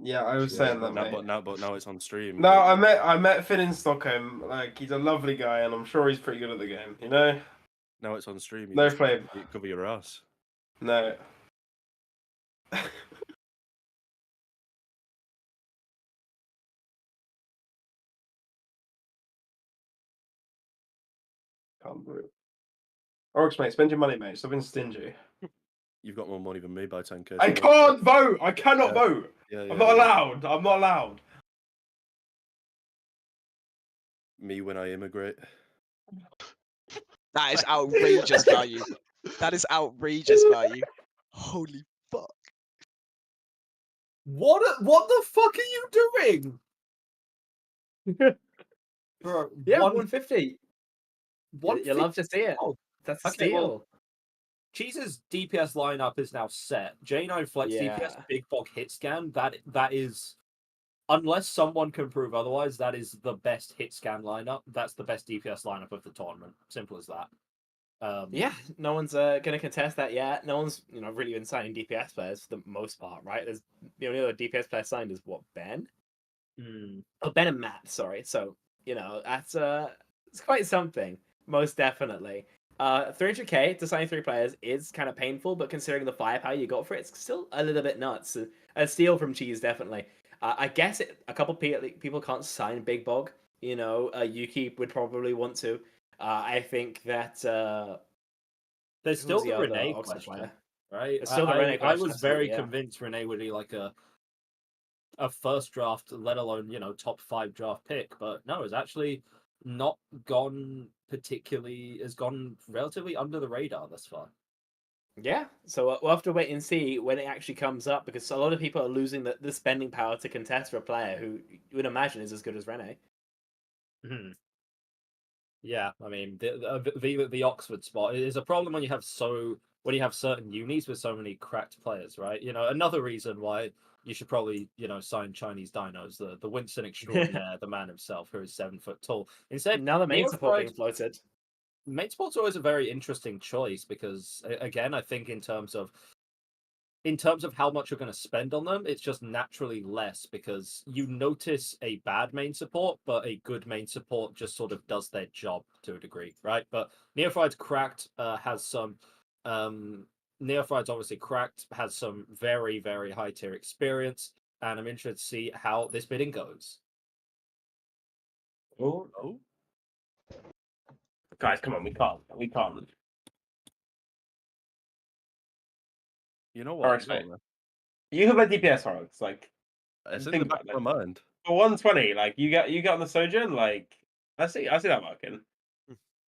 Yeah, I was saying that, mate. But now it's on stream. No, I met Finn in Stockholm. Like, he's a lovely guy, and I'm sure he's pretty good at the game. You know? Now it's on stream. You No just flame. cover your ass. No. Can't brew. Oryx, mate, spend your money, mate. Stop being stingy. You've got more money than me by 10k. I can't vote. I cannot vote. Yeah, I'm not allowed. I'm not allowed. Me when I immigrate. That is outrageous value. That is outrageous value. Holy fuck. What the fuck are you doing? Bro, Yeah, 150. You love to see it. Oh, That's a okay, steal. well, Cheese's DPS lineup is now set. J9 Flex DPS, Yeah. Big Bog hit scan. That is, unless someone can prove otherwise, that is the best hit scan lineup. That's the best DPS lineup of the tournament. Simple as that. Yeah, no one's gonna contest that yet. No one's really been signing DPS players for the most part, right? There's the only other DPS player signed is what, Ben? Oh, Ben and Matt, sorry. So that's it's quite something, most definitely. 300k to sign 3 players is kind of painful, but considering the firepower you got for it, it's still a little bit nuts. A steal from Cheese, definitely. I guess a couple people can't sign Big Bog. Yuki would probably want to. I think that there's still who's the other Renee Oxford question, player? right? There's still the Renee I question, was very absolutely, yeah. convinced Renee would be like a first draft, let alone top 5 draft pick, but no, it's actually not gone particularly. Has gone relatively under the radar thus far. Yeah, so we'll have to wait and see when it actually comes up, because a lot of people are losing the spending power to contest for a player who you would imagine is as good as Rene. Yeah, I mean the Oxford spot is a problem when you have certain unis with so many cracked players, right? Another reason why you should probably sign Chinese dinos, the Winston extraordinaire, the man himself, who is 7 foot tall. Instead, Now the main support being floated. Main support's always a very interesting choice because, again, I think in terms of how much you're going to spend on them, it's just naturally less because you notice a bad main support, but a good main support just sort of does their job to a degree, right? But Neophyte's cracked, has some Neophyte's obviously cracked, has some very, very high tier experience, and I'm interested to see how this bidding goes. Oh. Guys, come on, we can't. You know what? Alright, you have a DPS hard. It's like It's in think the back about of my mind. for 120, like you get on the Sojourn, like I see that working.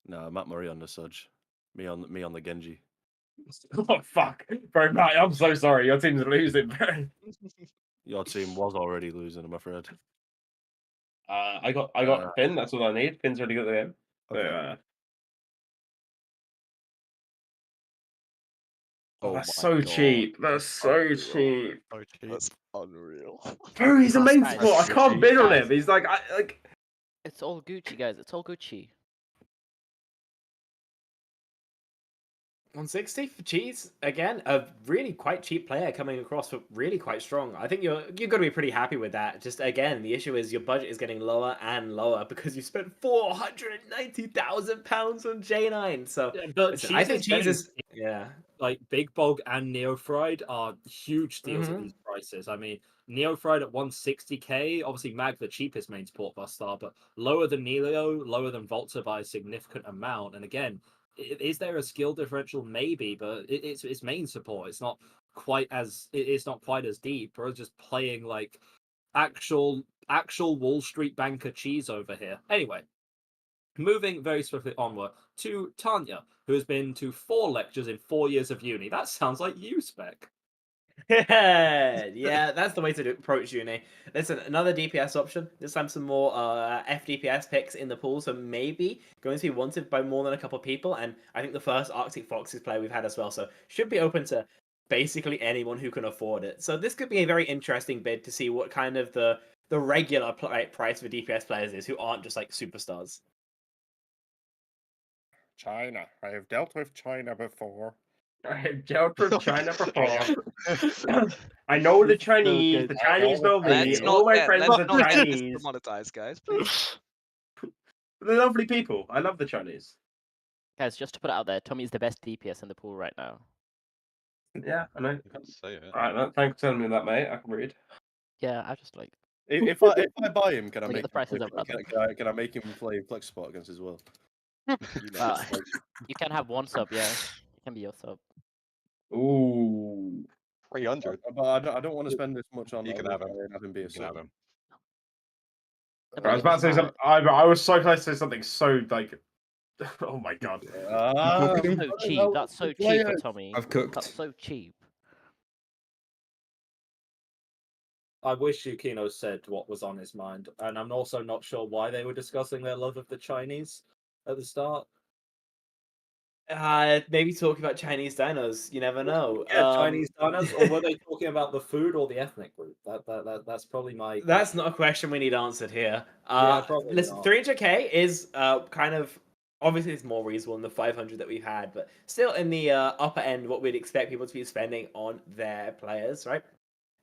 No, Matt Murray on the Sudge. Me on the Genji. Oh fuck, bro, Matt, I'm so sorry. Your team's losing, bro. Your team was already losing, I'm afraid. I got Finn. That's all I need. Finn's really good at the game. Okay. That's so cheap. That's so cheap. That's unreal. Bro, he's a main Guys, support. I can't bid on him. He's like, It's all Gucci, guys. It's all Gucci. 160 for Cheese again, a really quite cheap player coming across for really quite strong. I think you're going to be pretty happy with that. Just again, the issue is your budget is getting lower and lower because you spent £490,000 on J9. So Yeah, but listen, I think Cheese is like Big Bog and Neofried are huge deals at these prices. I mean, Neofried at 160k, obviously Mag the cheapest main support bus star, but lower than Nelio, lower than Volta by a significant amount. And again, is there a skill differential? Maybe, but it's main support. It's not quite as deep. We're just playing like actual Wall Street banker cheese over here. Anyway, moving very swiftly onward to Tanya, who has been to 4 lectures in 4 years of uni. That sounds like you, Spec. Yeah, that's the way to approach uni. Listen, another DPS option. This time some more FDPS picks in the pool, so maybe going to be wanted by more than a couple of people. And I think the first Arctic Foxes player we've had as well, so should be open to basically anyone who can afford it. So this could be a very interesting bid to see what kind of the regular price for DPS players is who aren't just like superstars. China. I have dealt with China before. I have dealt with China before. I know the Chinese. The Chinese know me. All my friends are Chinese. Monetize, guys, please. They're lovely people. I love the Chinese. Guys, just to put it out there, Tommy's the best DPS in the pool right now. Yeah, I know. Say it. All right, thanks for telling me that, mate. I can read. Yeah, I just like. If I buy him, can I Look at make the prices him of play, can I make him play flex spot against as well? You can have one sub, yeah. It can be your sub. Ooh. 300. But I don't want to spend this much on. You can have him. Have him be a You can have sub. him. I was about to say something. I was so close to say something so like. Oh my god. That's so cheap. That's so cheap for Tommy. I've cooked. That's so cheap. I wish Yukino said what was on his mind, and I'm also not sure why they were discussing their love of the Chinese at the start. Maybe talking about Chinese dinos. You never know. Yeah, Chinese dinos, or were they talking about the food or the ethnic group? That's probably my. That's question. not a question we need answered here. Yeah, probably Listen, not. 300k is kind of obviously it's more reasonable than the 500 that we've had, but still in the upper end what we'd expect people to be spending on their players, right?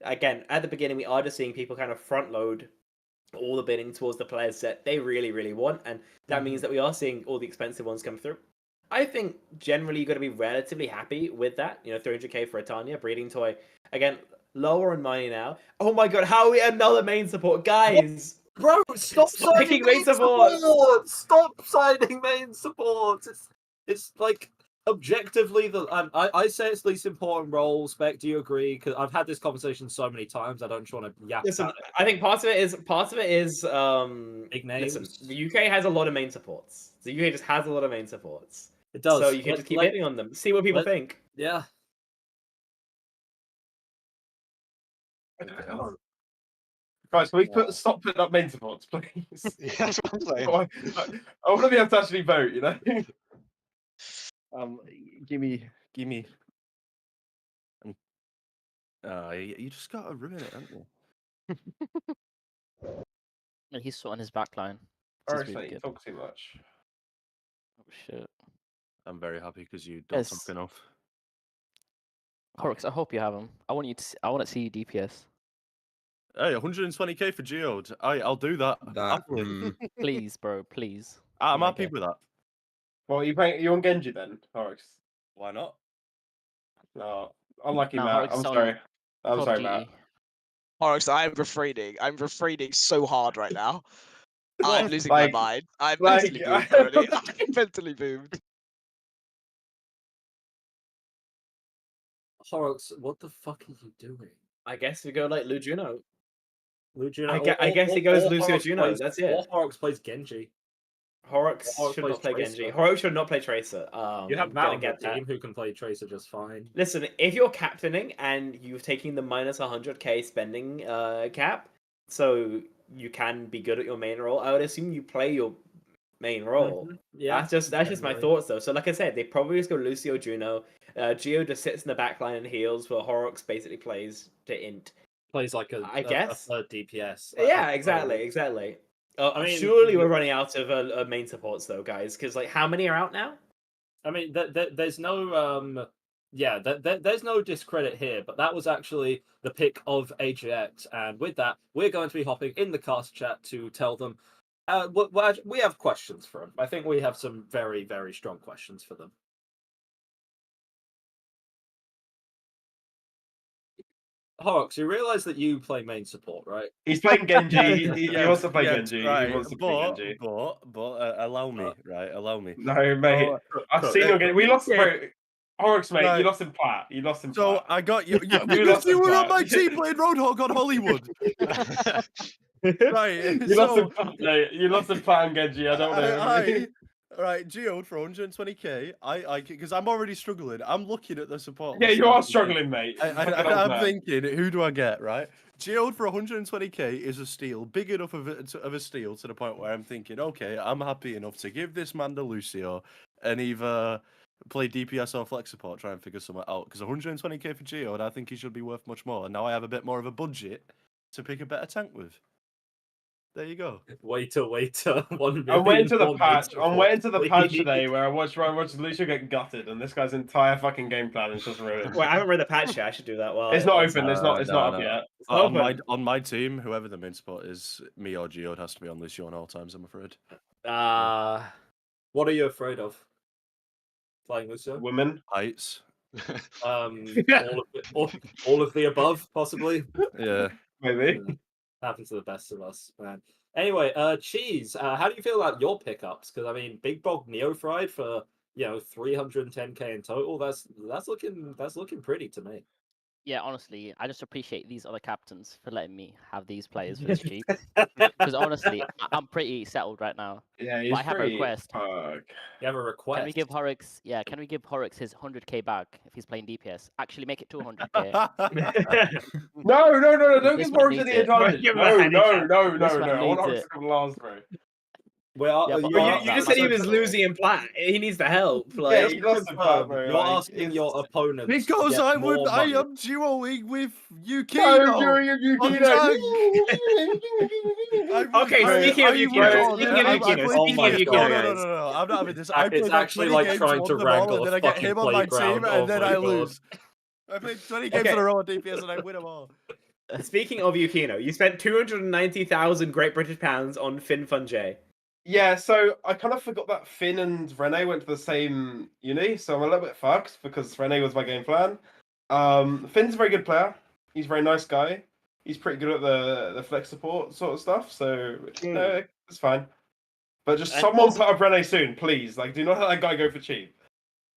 Again, at the beginning we are just seeing people kind of front load all the bidding towards the players that they really, really want, and that means that we are seeing all the expensive ones come through. I think generally you're going to be relatively happy with that. 300k for a Tanya breeding toy. Again, lower on money now. Oh my god, how are we another main support, guys? Bro, stop Stop signing picking main main supports! support! Stop signing main support! It's like objectively I say it's least important role. Spec, do you agree? Because I've had this conversation so many times. I don't just want to yap Listen, about it. I think part of it is Big listen, names. the UK has a lot of main supports. The UK just has a lot of main supports. It does. So you can just keep bidding on them. See what people think. Yeah. Guys, can we stop putting up main supports, please? Yeah, that's what I'm saying. I want to be able to actually vote, you know? Give me. You just gotta ruin it, haven't you? And he's on his back line. Alright, you talk too much. Oh shit. I'm very happy because you don't talk enough. Horrocks, I hope you have him. I want to see you DPS. Hey, 120k for Geode. I'll do that. Please, bro, please. I'm happy with that. Well, you on Genji then, Horrocks? Why not? No, unlucky, No, Matt. Horrocks I'm is on sorry. I'm Call of sorry, Matt. Duty. Horrocks, I'm refraining. I'm refraining so hard right now. I'm losing Like- my mind. I'm like- mentally boomed already. I'm mentally boomed. Horrocks, what the fuck are you doing? I guess we go like Lu Juno. Juno, I guess he goes Lucio Juno. That's it. Or Horrocks plays Genji. Horrocks Horrocks should plays not play Tracer. Genji. Horrocks should not play Tracer. You have I'm Matt gonna on your get that. team who can play Tracer just fine. Listen, if you're captaining and you're taking the minus 100k spending cap, so you can be good at your main role, I would assume you play your main role. Yeah, that's just my definitely. thoughts though. So like I said, they probably just go Lucio Juno. Geo just sits in the back line and heals, where Horrocks basically plays to int. Plays like I guess. a third DPS. Yeah, exactly. I mean, surely we're running out of main supports though, guys. Because like, how many are out now? I mean, there's no there's no discredit here, but that was actually the pick of AJX, and with that, we're going to be hopping in the cast chat to tell them. We have questions for them. I think we have some very, very strong questions for them. Horrocks, you realise that you play main support, right? He's playing Genji. He wants to play yes, Genji. Right, he wants to play Genji. But allow me, right? Allow me. No, mate. I've seen your game. We lost, bro. Horrocks, mate. Right. You lost in Plat. You lost in So Plat. I got you. lost you in were on Plat. my team playing Roadhog on Hollywood. Right. You lost in Plat, mate. You lost in Plat and Genji. I don't know. Right, Geode for 120k. Because I'm already struggling. I'm looking at the support. Yeah, list you and are I'm struggling, mate. I'm thinking, who do I get? Right, Geode for 120k is a steal, big enough of a steal to the point where I'm thinking, okay, I'm happy enough to give this man to Lucio and either play DPS or flex support, try and figure something out. Because 120k for Geode, I think he should be worth much more. And now I have a bit more of a budget to pick a better tank with. There you go. Wait till 1 I went into the million patch. I went into the patch please. today where I watched Lucio get gutted, and this guy's entire fucking game plan is just ruined. Wait, I haven't read the patch yet. I should do that. Well, It's not open. It's not up yet. On my team, whoever the main spot is, me or Geode has to be on Lucio on all times, I'm afraid. What are you afraid of? Playing Lucio? Women. Heights. all of the above, possibly. Yeah. Maybe. Happens to the best of us, man. Anyway, Cheese, how do you feel about your pickups? Because I mean, Big Bog Neofried for 310k in total. That's looking pretty to me. Yeah, honestly, I just appreciate these other captains for letting me have these players for this cheap. Because honestly, I'm pretty settled right now. Yeah, he's but I have a pretty request. You have a request? Can we give Horrocks? Yeah, can we give Horrocks his 100k back if he's playing DPS? Actually, make it 200k. No, don't This give one Horrocks needs any it. advantage. Give him a No, handicap. I want This one Horrocks needs to come last, bro. We are. Yeah, but you are You that just said he much was better. losing in plat. He needs the help. Yeah, Like, he lost in plat, bro. You're like, asking it's- your opponent Because to get more I money. am duoing with No, Yukino. you on tank. Okay, speaking of Yukino, Speaking of Yukino, No, guys. I'm not having this. I It's played like actually 20 like games, trying won to them all, wrangle and a then I get fucking him on my team, playground. and Oh then my I God. lose. I played 20 games in Okay. a row on DPS, and I win them all. speaking of Yukino, you spent 290,000 Great British pounds on Finn Funjay. Yeah, so I kind of forgot that Finn and Rene went to the same uni, so I'm a little bit fucked because Rene was my game plan. Finn's a very good player. He's a very nice guy. He's pretty good at the flex support sort of stuff, so it's fine. But just And someone also- put up Rene soon, please. Like, do not let that guy go for cheap.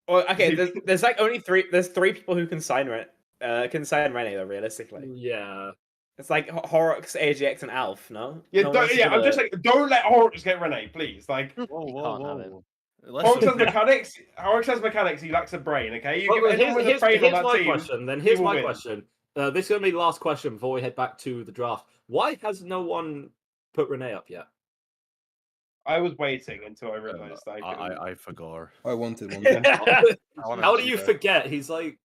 Well, okay, there's like only three. There's three people who can sign Rene though. Realistically, Yeah. it's like Horrocks, AGX, and Alf. No. Yeah, No one else is I'm just gonna- like, don't let Horrocks get Rene, please. Like, Whoa, You whoa, can't have him. whoa. Horrocks has mechanics. Horrocks has mechanics. He lacks a brain. Okay, you Well, give anyone with a brain on here's that my team. question. Then he here's will my win. question. This is gonna be the last question before we head back to the draft. Why has no one put Renee up yet? I was waiting until I realized I couldn't. I forgot. I wanted one. How do you forget? He's like,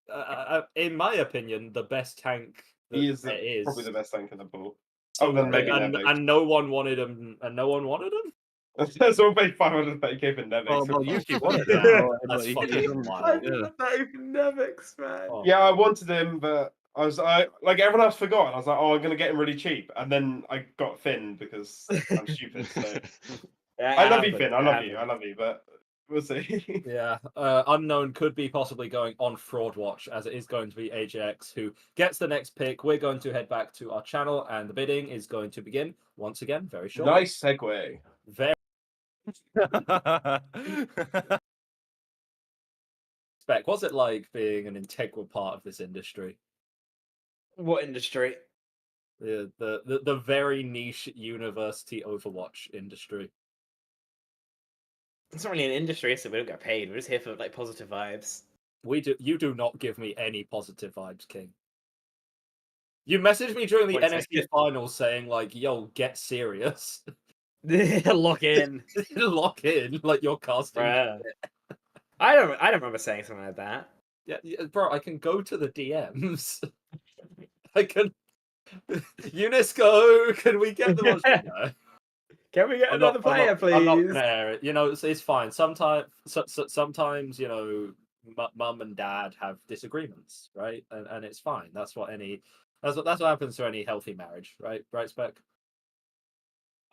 in my opinion, the best tank. He is there is. probably the best tank in the pool. So, Other than maybe and Nevix. no one wanted him. And no one wanted him. Someone paid 530k for Nevix. Well, Yuki wanted Yeah, it. that's He fucking didn't. wild. Yeah. Nevix, man. Oh, Yeah, I God. wanted him, but I like everyone else forgot. And I was like, oh, I'm gonna get him really cheap, and then I got Finn because I'm stupid. So I love you, Finn. I love you, but we'll see. Yeah, unknown could be possibly going on fraud watch, as it is going to be AJX who gets the next pick. We're going to head back to our channel, and the bidding is going to begin once again very shortly. Nice segue. Very spec. What's it like being an integral part of this industry? What industry? The very niche university Overwatch industry. It's not really an industry, so we don't get paid. We're just here for like positive vibes. You do not give me any positive vibes, King. You messaged me during the Wait a NSC second. finals saying like, "Yo, get serious, Lock in. lock in, like you're casting." Bruh. I don't remember saying something like that. Yeah, bro, I can go to the DMs. I can. UNESCO, can we get them on? No, Can we get I'm not- another player, please? I'm not gonna air it. You know, it's fine. Sometimes, you know, mum and dad have disagreements, right? And it's fine. That's what happens to any healthy marriage, right? Right, Spec?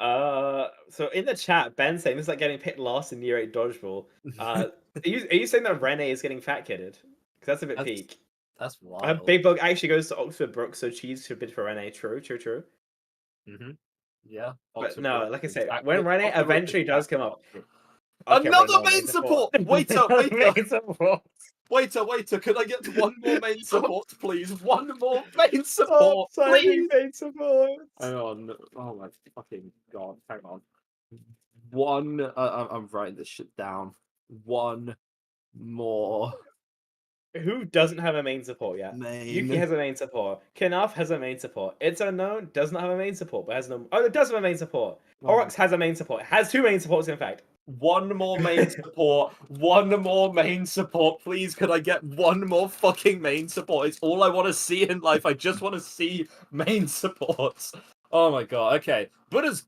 So in the chat, Ben saying this is like getting picked last in year 8 dodgeball. Are you saying that Rene is getting fat kidded? Because that's a bit That's peak. That's wild. Big Bug actually goes to Oxford Brook, so Cheese should bid for Rene. True. Mm-hmm. Yeah. But Oxford no, Brook like I is say, exactly- when Rene Oxford Brook is eventually does exactly come up. Oxford. Okay, Another wait, no, main support! Waiter! Main support. Waiter, could I get one more main support, please? One more main support, please! Main support. Hang on. Oh my fucking god. Hang on. One. I'm writing this shit down. One more Who doesn't have a main support yet? main. Yuki has a main support. Knaf has a main support. It's unknown, does not have a main support, but has no. Oh, it does have a main support. Horrocks has a main support. It has two main supports, in fact. One more main support. One more main support, please. Could I get one more fucking main support? It's all I want to see in life. I just want to see main supports. Oh my god. Okay, Buddha's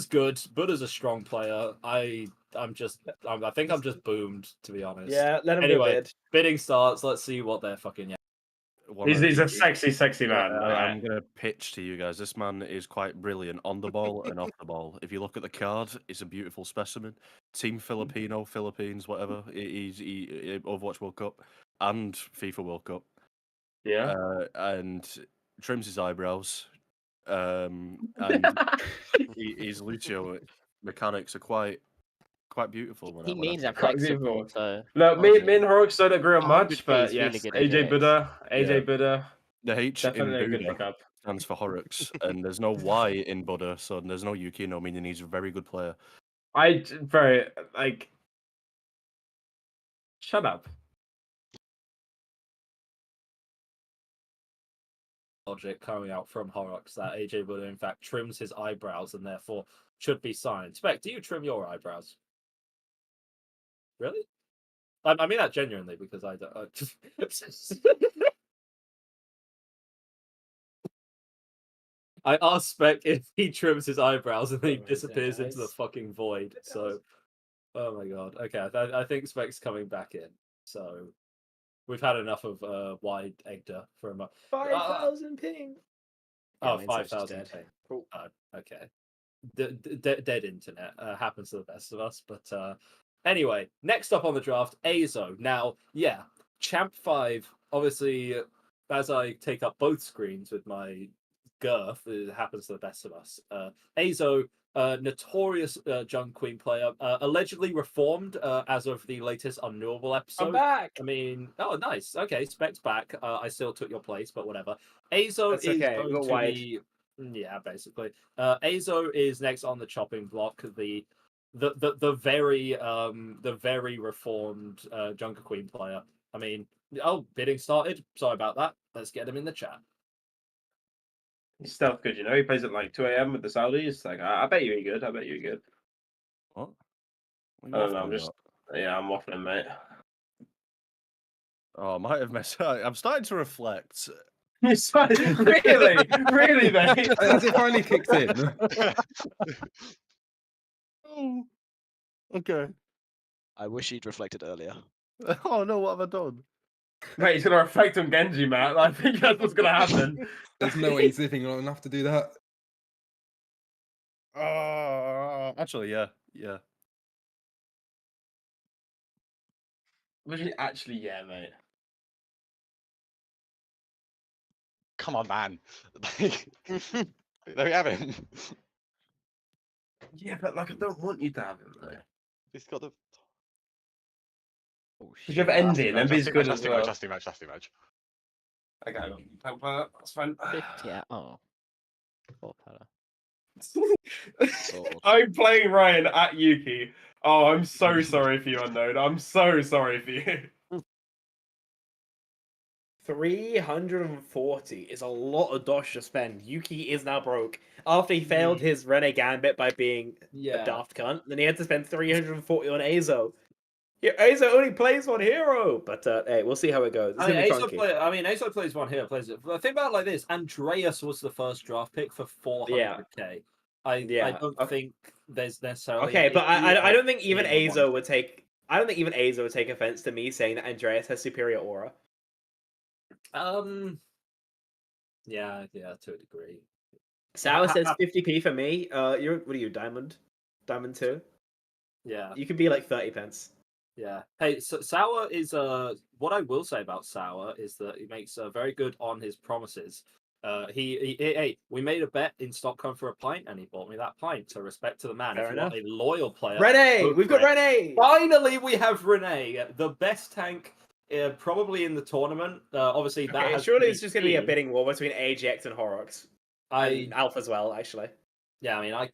good. Buddha's a strong player. I think I'm just boomed, to be honest. Yeah, let him Anyway, do a bid. bidding starts. Let's see what they're fucking. He's a sexy man. I'm gonna pitch to you guys. This man is quite brilliant on the ball and off the ball. If you look at the card, it's a beautiful specimen. Team Filipino, Philippines, whatever. He Overwatch World Cup and FIFA World Cup. Yeah. And trims his eyebrows. And his Lucio mechanics are quite beautiful. He means I'm Quite flexible, beautiful. so Look, me and Horrocks don't agree on 100K much, but is yes, really good AJ AJX. Buddha, AJ Yeah. Buddha, The H definitely a in good Buddha pickup. stands for Horrocks, and there's no Y in Buddha, so there's no Yukino, meaning he's a very good player. Shut up. Logic coming out from Horrocks that AJ Buddha in fact trims his eyebrows and therefore should be signed. Spec, do you trim your eyebrows? Really? I mean that genuinely because I don't. I asked Spec if he trims his eyebrows and then he disappears into the fucking void. So, oh my god. Okay, I think Spec's coming back in. So, we've had enough of wide Egder for a month. 5,000 ping. Yeah, Oh, my internet's 5,000 dead. ping. Cool. Oh, okay. Dead internet happens to the best of us. But anyway, next up on the draft, Azo. Now, yeah, Champ 5, obviously, as I take up both screens with my girth, it happens to the best of us. Azo, notorious Junk Queen player, allegedly reformed as of the latest unNUELable episode. I'm back. I mean, oh, nice. Okay, Spec's back. I still took your place, but whatever. Azo That's is okay, going we're to wide. be... Yeah, basically. Azo is next on the chopping block. The very reformed Junker Queen player. I mean, oh, bidding started. Sorry about that. Let's get him in the chat. He's stealth good, you know. He plays at like 2 a.m. with the Saudis. Like, I bet you he good. I bet you he good. What? I don't know. I'm just, yeah, I'm waffling, mate. Oh, I might have messed up. I'm starting to reflect. Really? Really, mate? Has it finally kicked in? Oh, okay. I wish he'd reflected earlier. Oh no, what have I done? Mate, he's gonna reflect on Genji, Matt. I think that's what's gonna happen. There's no way he's living long enough to do that. Actually, yeah. Actually, yeah, mate. Come on, man. Like, there we have him. Yeah, but like, I don't want you to have him though. He's got the. Oh, Because you have Envy, and Envy's good as well. Just too much. Okay, that's fine. 50, yeah. Oh. Poor fella. I'm playing Ryan at Yuki. Oh, I'm so sorry for you, unknown. I'm so sorry for you. 340 is a lot of dosh to spend. Yuki is now broke. After he failed his Rene Gambit by being a daft cunt, then he had to spend 340 on Azo. Yeah, Azo only plays one hero, but hey, we'll see how it goes. It's gonna be funky. Azo plays one hero. Plays it. Think about it like this: Andreas was the first draft pick for 400k. I don't think there's necessarily. Okay, but I don't think even Azo would take. I don't think even Azo would take offense to me saying that Andreas has superior aura. Yeah, to a degree. Sour says 50p for me. What are you, Diamond 2? Yeah, you could be like 30 pence. Yeah. Hey, so Sour is what I will say about Sour is that he makes very good on his promises. Hey, we made a bet in Stockholm for a pint, and he bought me that pint. So respect to the man. Fair if you enough. want a loyal player, Rene, we've got Rene. Finally, we have Rene, the best tank. Probably in the tournament. Obviously, that Okay, has surely to it's be just going to be a seen. bidding war between AGX and Horrocks. And Alpha as well, actually. Yeah, I mean, I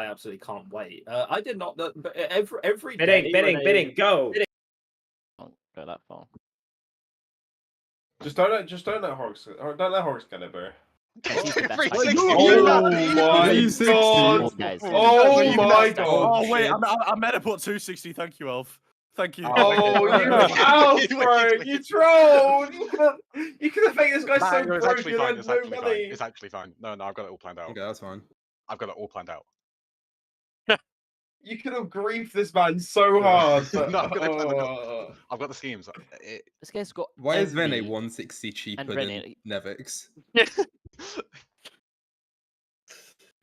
absolutely can't wait. I did not. But every bidding, day, Rene, go. Don't go that far. Just don't let Horrocks get it, bro. Oh my god! Oh wait, I meant to put 260. Thank you, Elf. Thank you. Oh, you Elf, bro! You trolled! You could have made this guy so It's broke. actually You fine. had no money. It's actually fine. No, I've got it all planned out. Okay, that's fine. I've got it all planned out. You could have griefed this man so hard. But, No, I've got the schemes. This guy's got. Why is Rene Envy 160 cheaper than Rene. Nevix?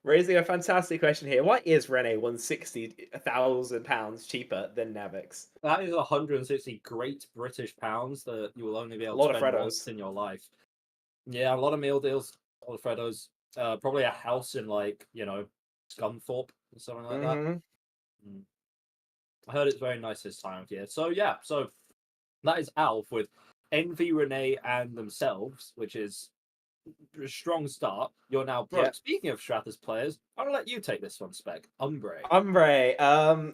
Raising a fantastic question here. Why is Rene £160,000 cheaper than Navix? That is 160 great British pounds that you will only be able to spend once in your life. Yeah, a lot of meal deals, a lot of Freddos. Probably a house in Scunthorpe or something like that. I heard it's very nice this time of year. So yeah, that is Alf with Envy, Rene, and themselves, which is a strong start. You're now broke. Yeah. Speaking of Strathers players, I'm gonna let you take this one, Spec. Umbre.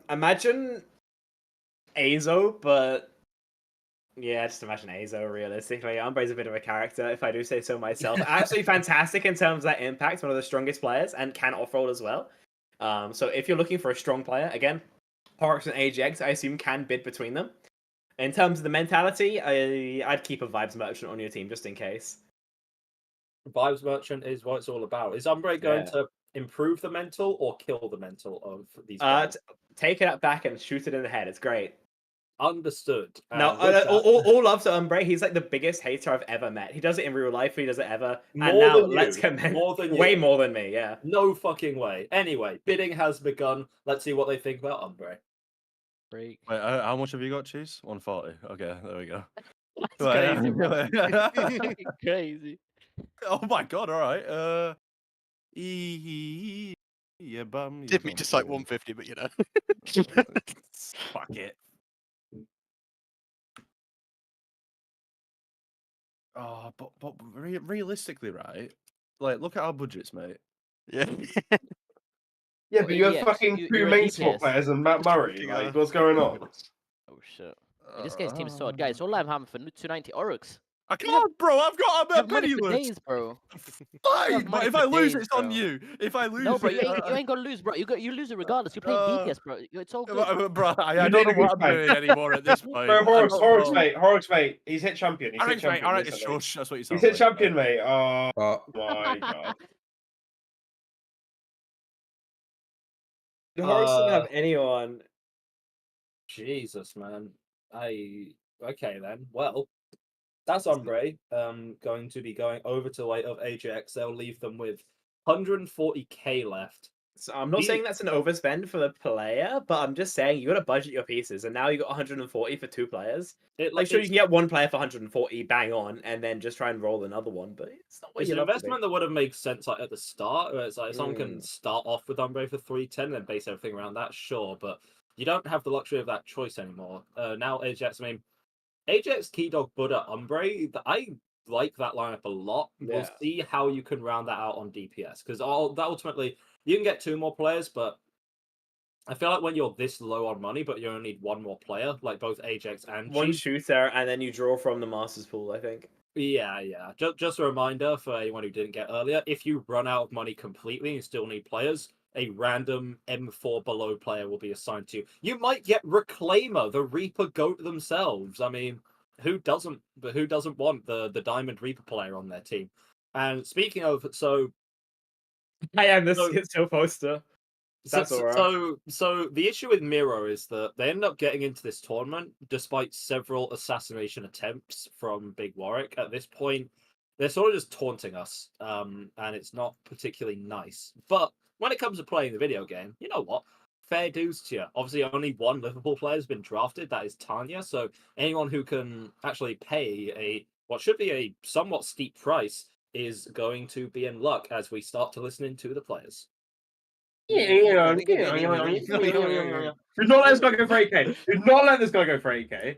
Imagine Azo, but yeah, just imagine Azo. Realistically, Umbre's a bit of a character, if I do say so myself. Absolutely fantastic in terms of that impact. One of the strongest players and can off-roll as well. So if you're looking for a strong player, again, Horrocks and AGX, I assume, can bid between them. In terms of the mentality, I'd keep a Vibes Merchant on your team just in case. Vibes Merchant is what it's all about. Is Umbre going Yeah. to improve the mental or kill the mental of these Uh, players? Take it up back and shoot it in the head. It's great. Understood. No, With that, all love to Umbre. He's like the biggest hater I've ever met. He does it in real life. He does it ever. And More now than let's you. commend More than way you. more than me. Yeah. No fucking way. Anyway, bidding has begun. Let's see what they think about Umbre. Break. Wait, how much have you got, Cheese? 140. Okay, there we go. That's crazy, bro. Fucking crazy. Oh my god! All right. Yeah, bum. Give me just like 150, but you know. Fuck it. Oh, but realistically, right? Like, look at our budgets, mate. Yeah. Yeah, Well, but you have AGX, fucking you- two you're a main D sport tier. players and Matt Murray. Fucking, Like, what's going on? Oh shit. This guy's team is so hard. Guys, all I'm having for 290 Oryx. I can't, bro. I've got You a have money for penniless. days, bro. Fine, but money if for I lose, days, it's on bro. you. If I lose, No, bro, you ain't gonna lose, bro. You lose it regardless. You're playing DPS, bro. It's all good. Bro, I You don't need know a what good I'm fight. doing anymore at this point. Bro, Horrocks, know. mate. Horrocks, mate. He's hit champion. He's hit Alright, mate. champion. Alright, recently. shush. That's what you He's sound hit like. champion, mate. Oh Uh, my god. Horrocks doesn't have anyone. Jesus, man. Okay then. Well, that's Umbre. Going to be going over to the weight of AJX. They'll leave them with 140k left. So I'm not saying that's an overspend for the player, but I'm just saying you got to budget your pieces, and now you got 140 for 2 players. Like, sure, you can get one player for 140, bang on, and then just try and roll another one, but it's not what It's you an love to investment that would have made sense like at the start. Where it's like someone can start off with Umbre for 310 and then base everything around that, sure, but you don't have the luxury of that choice anymore. Now Ajax, I mean, Ajax, Key Dog, Buddha, Umbre, I like that lineup a lot. We'll Yeah. see how you can round that out on DPS because ultimately you can get 2 more players, but I feel like when you're this low on money, but you only need 1 more player, like both Ajax and one Cheese. shooter, and then you draw from the Masters pool, I think. Yeah. Just a reminder for anyone who didn't get earlier: if you run out of money completely and you still need players, a random M4 below player will be assigned to you. You might get Reclaimer, the Reaper goat themselves. I mean, who doesn't? But who doesn't want the Diamond Reaper player on their team? And speaking of, so I am the schizo poster. That's alright. So the issue with Miro is that they end up getting into this tournament despite several assassination attempts from Big Warwick. At this point, they're sort of just taunting us, and it's not particularly nice. But when it comes to playing the video game, you know what? Fair dues to you. Obviously, only 1 Liverpool player has been drafted. That is Tanya. So anyone who can actually pay what should be a somewhat steep price is going to be in luck as we start to listen into the players. Do not let this guy go for 8k. Do not let this guy go for 8k.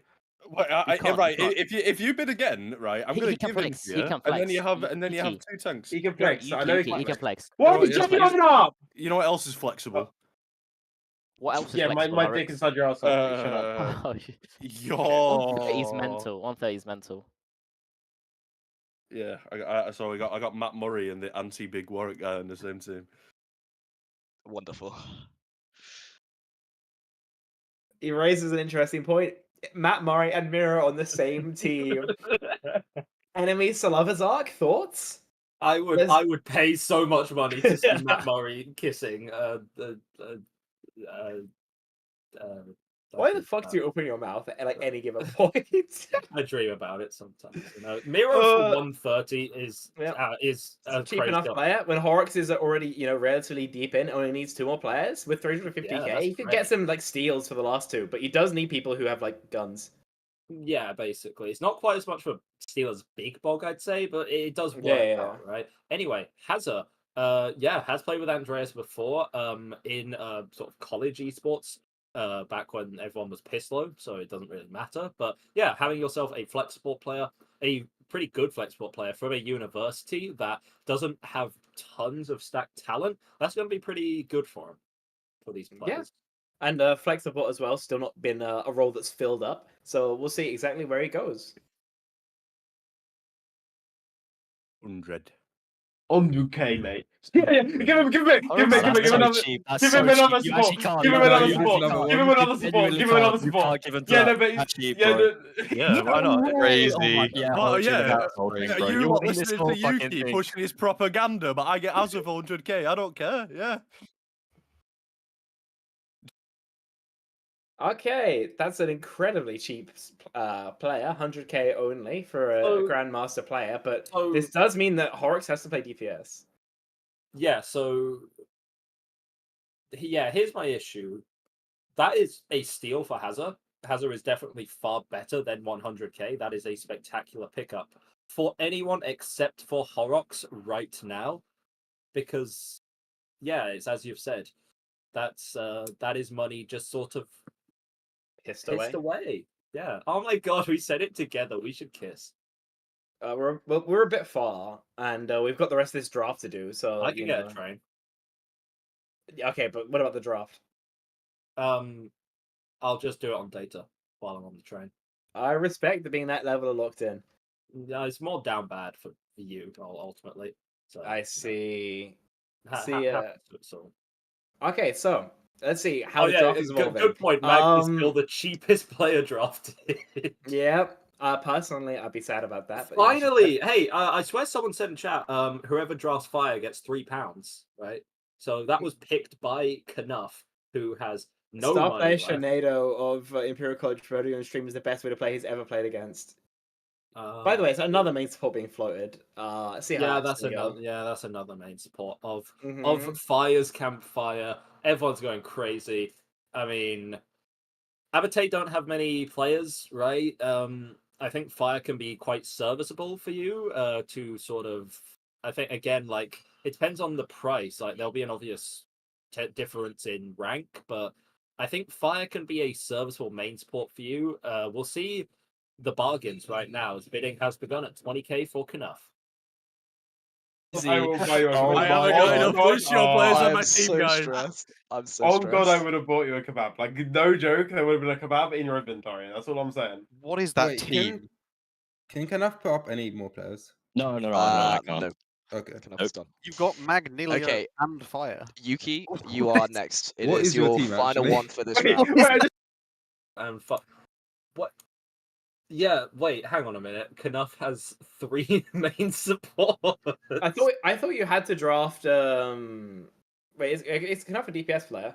Right, if you bid again, right, I'm going to give him to you, and then you have 2 tanks. He can flex. I know he can flex. What are you jumping on up? You know what else is flexible? What else is Yeah, flexible? my dick inside your ass. Shut up. Oh, Yo, he's mental. 130 is mental. Yeah, I got Matt Murray and the anti Big Warwick guy on the same team. Wonderful. He raises an interesting point. Matt Murray and Miro on the same team. Enemy Salavazark, thoughts? I would pay so much money to see Matt Murray kissing. Why the fuck do you open your mouth at like any given point? I dream about it sometimes. You know, Miro for 130 is a cheap crazy enough player. When Horrocks is already relatively deep in, only needs 2 more players with 350k. He could get some like steals for the last 2, but he does need people who have like guns. Yeah, basically, it's not quite as much for steal as Big Bog, I'd say, but it does work out, right? Anyway, Hazza, has played with Andreas before, in sort of college esports. Back when everyone was piss low, so it doesn't really matter. But yeah, having yourself a flexible player, a pretty good flexible player from a university that doesn't have tons of stacked talent, that's going to be pretty good for him, for these players. Yeah. And flexible as well, still not been a role that's filled up. So we'll see exactly where he goes. 100. 100k, mate. Yeah, give him That's so another. cheap. That's Give so him another cheap. You support. actually can't. Give him No, another you support. actually Give him can't. another You support. genuinely Give him another can't. You support. can't give him to Yeah, that. no, but That's cheap, yeah, bro. no, Yeah, why not? Oh my, Crazy. yeah, Oh ultra yeah, that whole thing, bro. you You're lot winning this listening whole to fucking Yuki thing. pushing his propaganda, but I get Azza for 100k. I don't care. Yeah. Okay, that's an incredibly cheap player, 100k only for a So- Grandmaster player, but so- this does mean that Horrocks has to play DPS. Yeah, so yeah, here's my issue. That is a steal for Hazard. Hazard is definitely far better than 100k. That is a spectacular pickup for anyone except for Horrocks right now, because yeah, it's as you've said. That is money just sort of Pissed pissed away. Yeah. Oh my god, we said it together. We should kiss. We're a bit far, and we've got the rest of this draft to do. So I can get a train. Okay, but what about the draft? I'll just do it on data while I'm on the train. I respect the being that level of locked in. Yeah, it's more down bad for you ultimately. So I see. So Okay, so let's see how oh the yeah, draft is evolving. good point. Mag is still the cheapest player drafted. Yep. Personally, I'd be sad about that. But Finally, hey, I swear someone said in chat, whoever drafts fire gets £3, right? So that was picked by Knuff, who has no Star money player left. Sharnado of Imperial College Rodeo on stream is the best way to play he's ever played against. By the way, it's another main support being floated. See how that's another main support of Mhm. Fire's campfire. Everyone's going crazy. I mean, Abatate don't have many players, right? I think Fire can be quite serviceable for you to sort of. I think again, like it depends on the price. Like there'll be an obvious difference in rank, but I think Fire can be a serviceable main support for you. We'll see the bargains right now as bidding has begun at 20k for Knuff. I will buy you a Oh, kebab. I haven't got enough Lucio players on my team, guys. Stressed. I'm so Oh stressed. god, I would have bought you a kebab. Like no joke, there would have been a kebab in your inventory. That's all I'm saying. What is that Wait, team? Can Knuff put up any more players? No, I can't. No. Okay. Knuff's done. You've got Magnelia Okay. and Fire. Yuki, you are next. It What is is your your team, final actually? one for this Wait, round. wait, I just- What? Yeah, wait, hang on a minute. Knuff has 3 main support. I thought you had to draft. Wait, is Knuff a DPS player?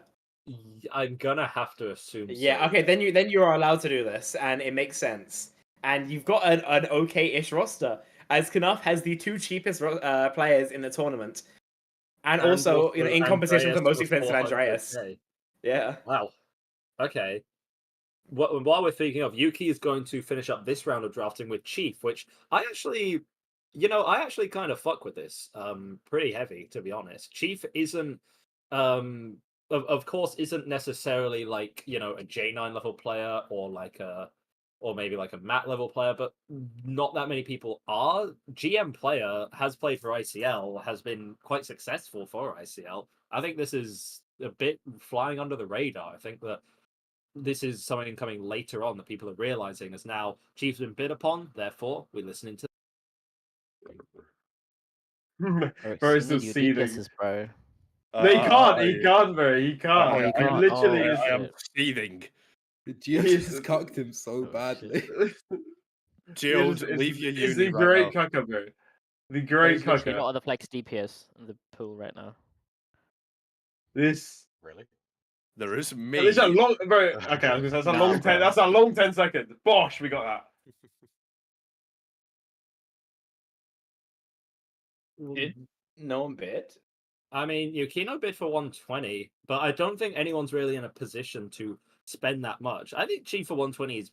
I'm gonna have to assume. Yeah. So. Okay. Then you are allowed to do this, and it makes sense. And you've got an okay-ish roster, as Knuff has the 2 cheapest players in the tournament, and also in competition with the most expensive Andreas. Yeah. Wow. Okay. While we're thinking of, Yuki is going to finish up this round of drafting with Chief, which I actually kind of fuck with this. Pretty heavy, to be honest. Chief isn't, of course, isn't necessarily like a J9 level player or maybe like a Mat level player, but not that many people are. GM player has played for ICL, has been quite successful for ICL. I think this is a bit flying under the radar. I think that this is something coming later on that people are realizing as now Chief's been bid upon, therefore we're listening to. Bro, is still You seething. DPSs, bro. No, he can't. He can't, bro. He can't. Oh, he I can't. literally Oh, is. I am seething. Gio just cucked him so badly. Gio, It's leave your It's uni the right great now. cucker, bro. The There's great literally cucker. not other flex DPS in the pool right now. This. Really? There is me. It's a long, bro. Okay, I was gonna say, that's a Nah, long 10. bro. That's a long 10 seconds. Bosh, we got that. No one bid. I mean, Yukino bid for 120, but I don't think anyone's really in a position to spend that much. I think Chief for 120 is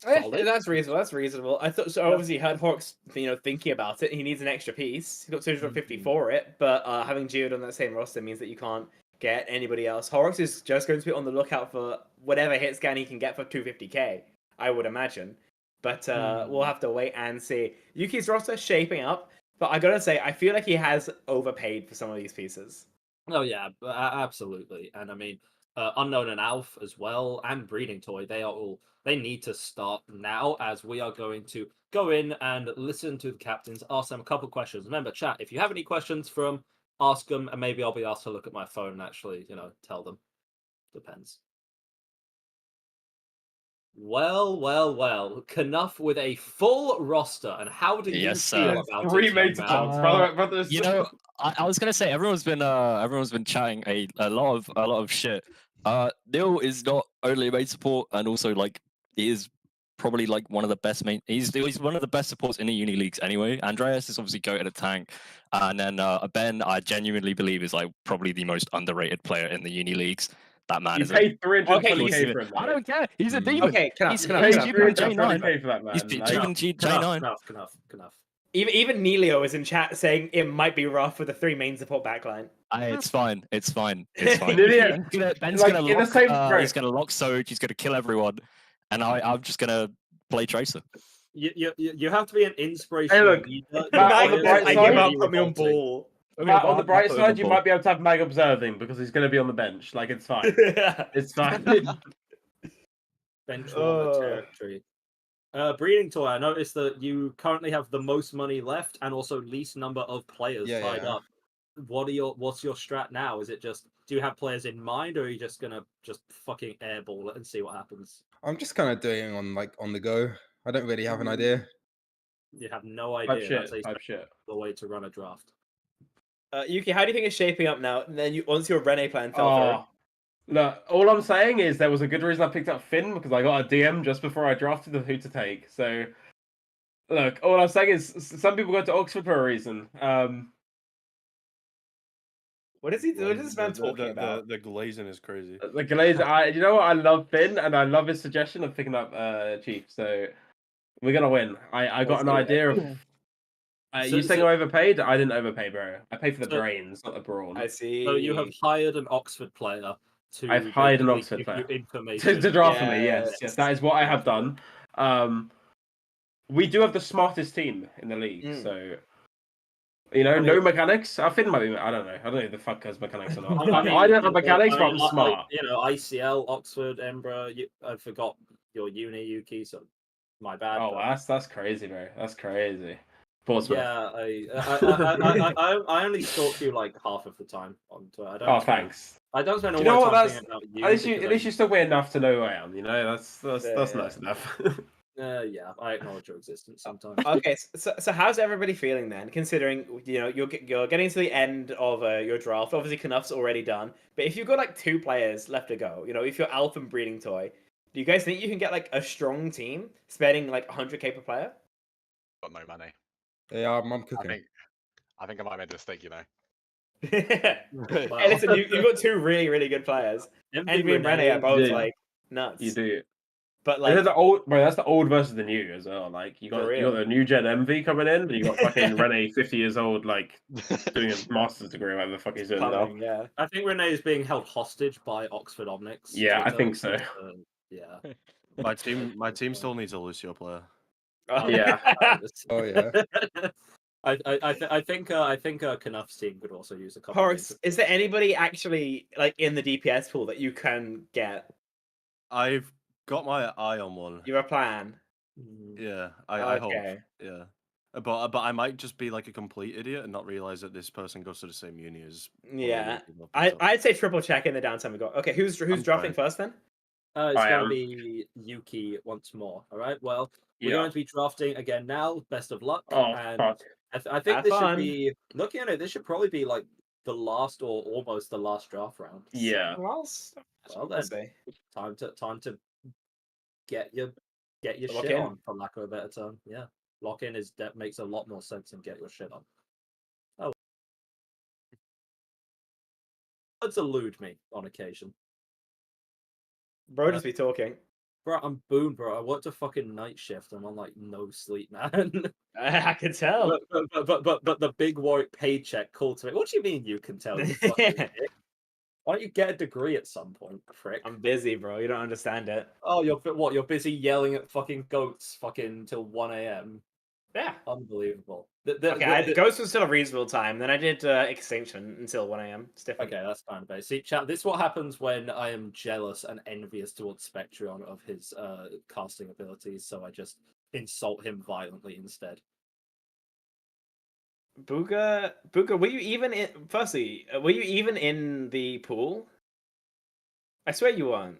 solid. That's reasonable. That's reasonable. I thought so. Obviously, heard Hawks, thinking about it. He needs an extra piece. He's got 250 for it, but having Geode on that same roster means that you can't get anybody else. Horrocks is just going to be on the lookout for whatever hit scan he can get for 250k, I would imagine. But we'll have to wait and see. Yuki's roster shaping up, but I gotta say, I feel like he has overpaid for some of these pieces. Oh yeah, absolutely. And I mean, Unknown and Alf as well, and Breeding Toy. They need to start now, as we are going to go in and listen to the captains, ask them a couple questions. Remember, chat, if you have any questions from, ask them, and maybe I'll be asked to look at my phone and actually, tell them. Depends. Well. Knuff with a full roster, and how do you Yes, feel about Three it, young major man? points, brother. You know, I was gonna say everyone's been chatting a lot of shit. Neil is not only a main support, and also like he is probably like one of the best main. He's one of the best supports in the uni leagues anyway. Andreas is obviously go at a tank, and then Ben, I genuinely believe is like probably the most underrated player in the uni leagues. That man You is paid 320k he's- for him. I Though. don't care. He's a demon. Okay, He's You paid cheaper than J9. 320k for that man. He's like- cheaper than J9. Knuff. Even Nelio is in chat saying it might be rough with the 3 main support backline. It's fine. It's fine. It's fine. Nilia, Ben's like, gonna in the lock. same He's gonna lock Soj. He's gonna kill everyone, and I'm just gonna play Tracer. You have to be an inspirational look, leader. Matt, on the bright I side- give up, put me on ball. Matt, on the bright side, you might be able to have Mag observing because he's going to be on the bench. Like, it's fine. It's fine. Bench warmer territory. Breeding Toy, I noticed that you currently have the most money left and also least number of players tied up. What's your strat now? Is it just, do you have players in mind, or are you just gonna fucking airball it and see what happens? I'm just kind of doing on the go. I don't really have an idea. You have no idea. Type shit. The way to run a draft. Yuki, how do you think it's shaping up now? And then once your Rene plan fell Look, all I'm saying is there was a good reason I picked up Finn because I got a DM just before I drafted the who to take. So, look, all I'm saying is some people go to Oxford for a reason. What is this man talking about? The glazing is crazy. The glaze, you know what? I love Finn and I love his suggestion of picking up Chief. So we're gonna win. I got an idea of. You saying I overpaid? I didn't overpay, bro. I paid for the brains, not the brawn. I see. So you have hired an Oxford player to. I've hired an basically Oxford give player you information. to draft for me. Yes, that is what I have done. We do have the smartest team in the league, so no mechanics. Finn might be. I don't know. I don't know if the fuck has mechanics or not. I don't have mechanics, but I'm smart. ICL, Oxford, Embra. I forgot your uni, Yuki. So my bad. Oh, that's crazy, bro. That's crazy. Portsmouth. Yeah, I only stalk you like half of the time on Twitter. I don't thanks. I don't spend all You know my what? time thinking about you. At least you still weigh enough to know who I am. That's nice enough. Yeah, I acknowledge your existence sometimes. Okay, so how's everybody feeling then? Considering you're getting to the end of your draft. Obviously, Knuff's already done. But if you've got like 2 players left to go, if you're Alpha and Breeding Toy, do you guys think you can get like a strong team spending like 100k per player? Got no money. Yeah, I'm cooking. I think I might have made a mistake. Hey, listen, you've got 2 really, really good players. Envy and Rene are both like nuts. You do. But like that's the old versus the new as well. Like you got the new gen MV coming in, and you got fucking Rene 50 years old, like doing a master's degree, whatever the fuck he's doing now. Yeah. I think Rene is being held hostage by Oxford Omnics. Yeah, I think so. Yeah. My team still needs a Lucio player. Yeah. Oh yeah. I think Knuff's team could also use a couple. Horace, is there anybody actually like in the DPS pool that you can get? I've got my eye on one. You have a plan? Yeah, I hope. Yeah, but I might just be like a complete idiot and not realize that this person goes to the same uni as. Yeah, I'd say triple check in the downtime we got. Okay, who's drafting first then? It's going to be Yuki once more. All right. Well, we're going to be drafting again now. Best of luck. And I think this should be, looking at it, this should probably be like the last or almost the last draft round. Yeah. Well then, time to get your shit on, for lack of a better term. Yeah, lock in makes a lot more sense than get your shit on. Oh, words elude me on occasion. Bro, just be talking. Bro, I'm Boone, bro. I worked a fucking night shift. I'm on like no sleep, man. I can tell. But the big Warwick paycheck called to me. What do you mean you can tell? You fucking dick? Why don't you get a degree at some point, frick? I'm busy, bro. You don't understand it. Oh, you're busy yelling at fucking goats fucking till 1 a.m. Yeah. Unbelievable. Okay, Ghost was still a reasonable time. Then I did Extinction until 1 a.m. It's different. Okay, that's fine. But see, chat. This is what happens when I am jealous and envious towards Spectreon of his casting abilities. So I just insult him violently instead. Booga, were you even in? Firstly, were you even in the pool? I swear you weren't,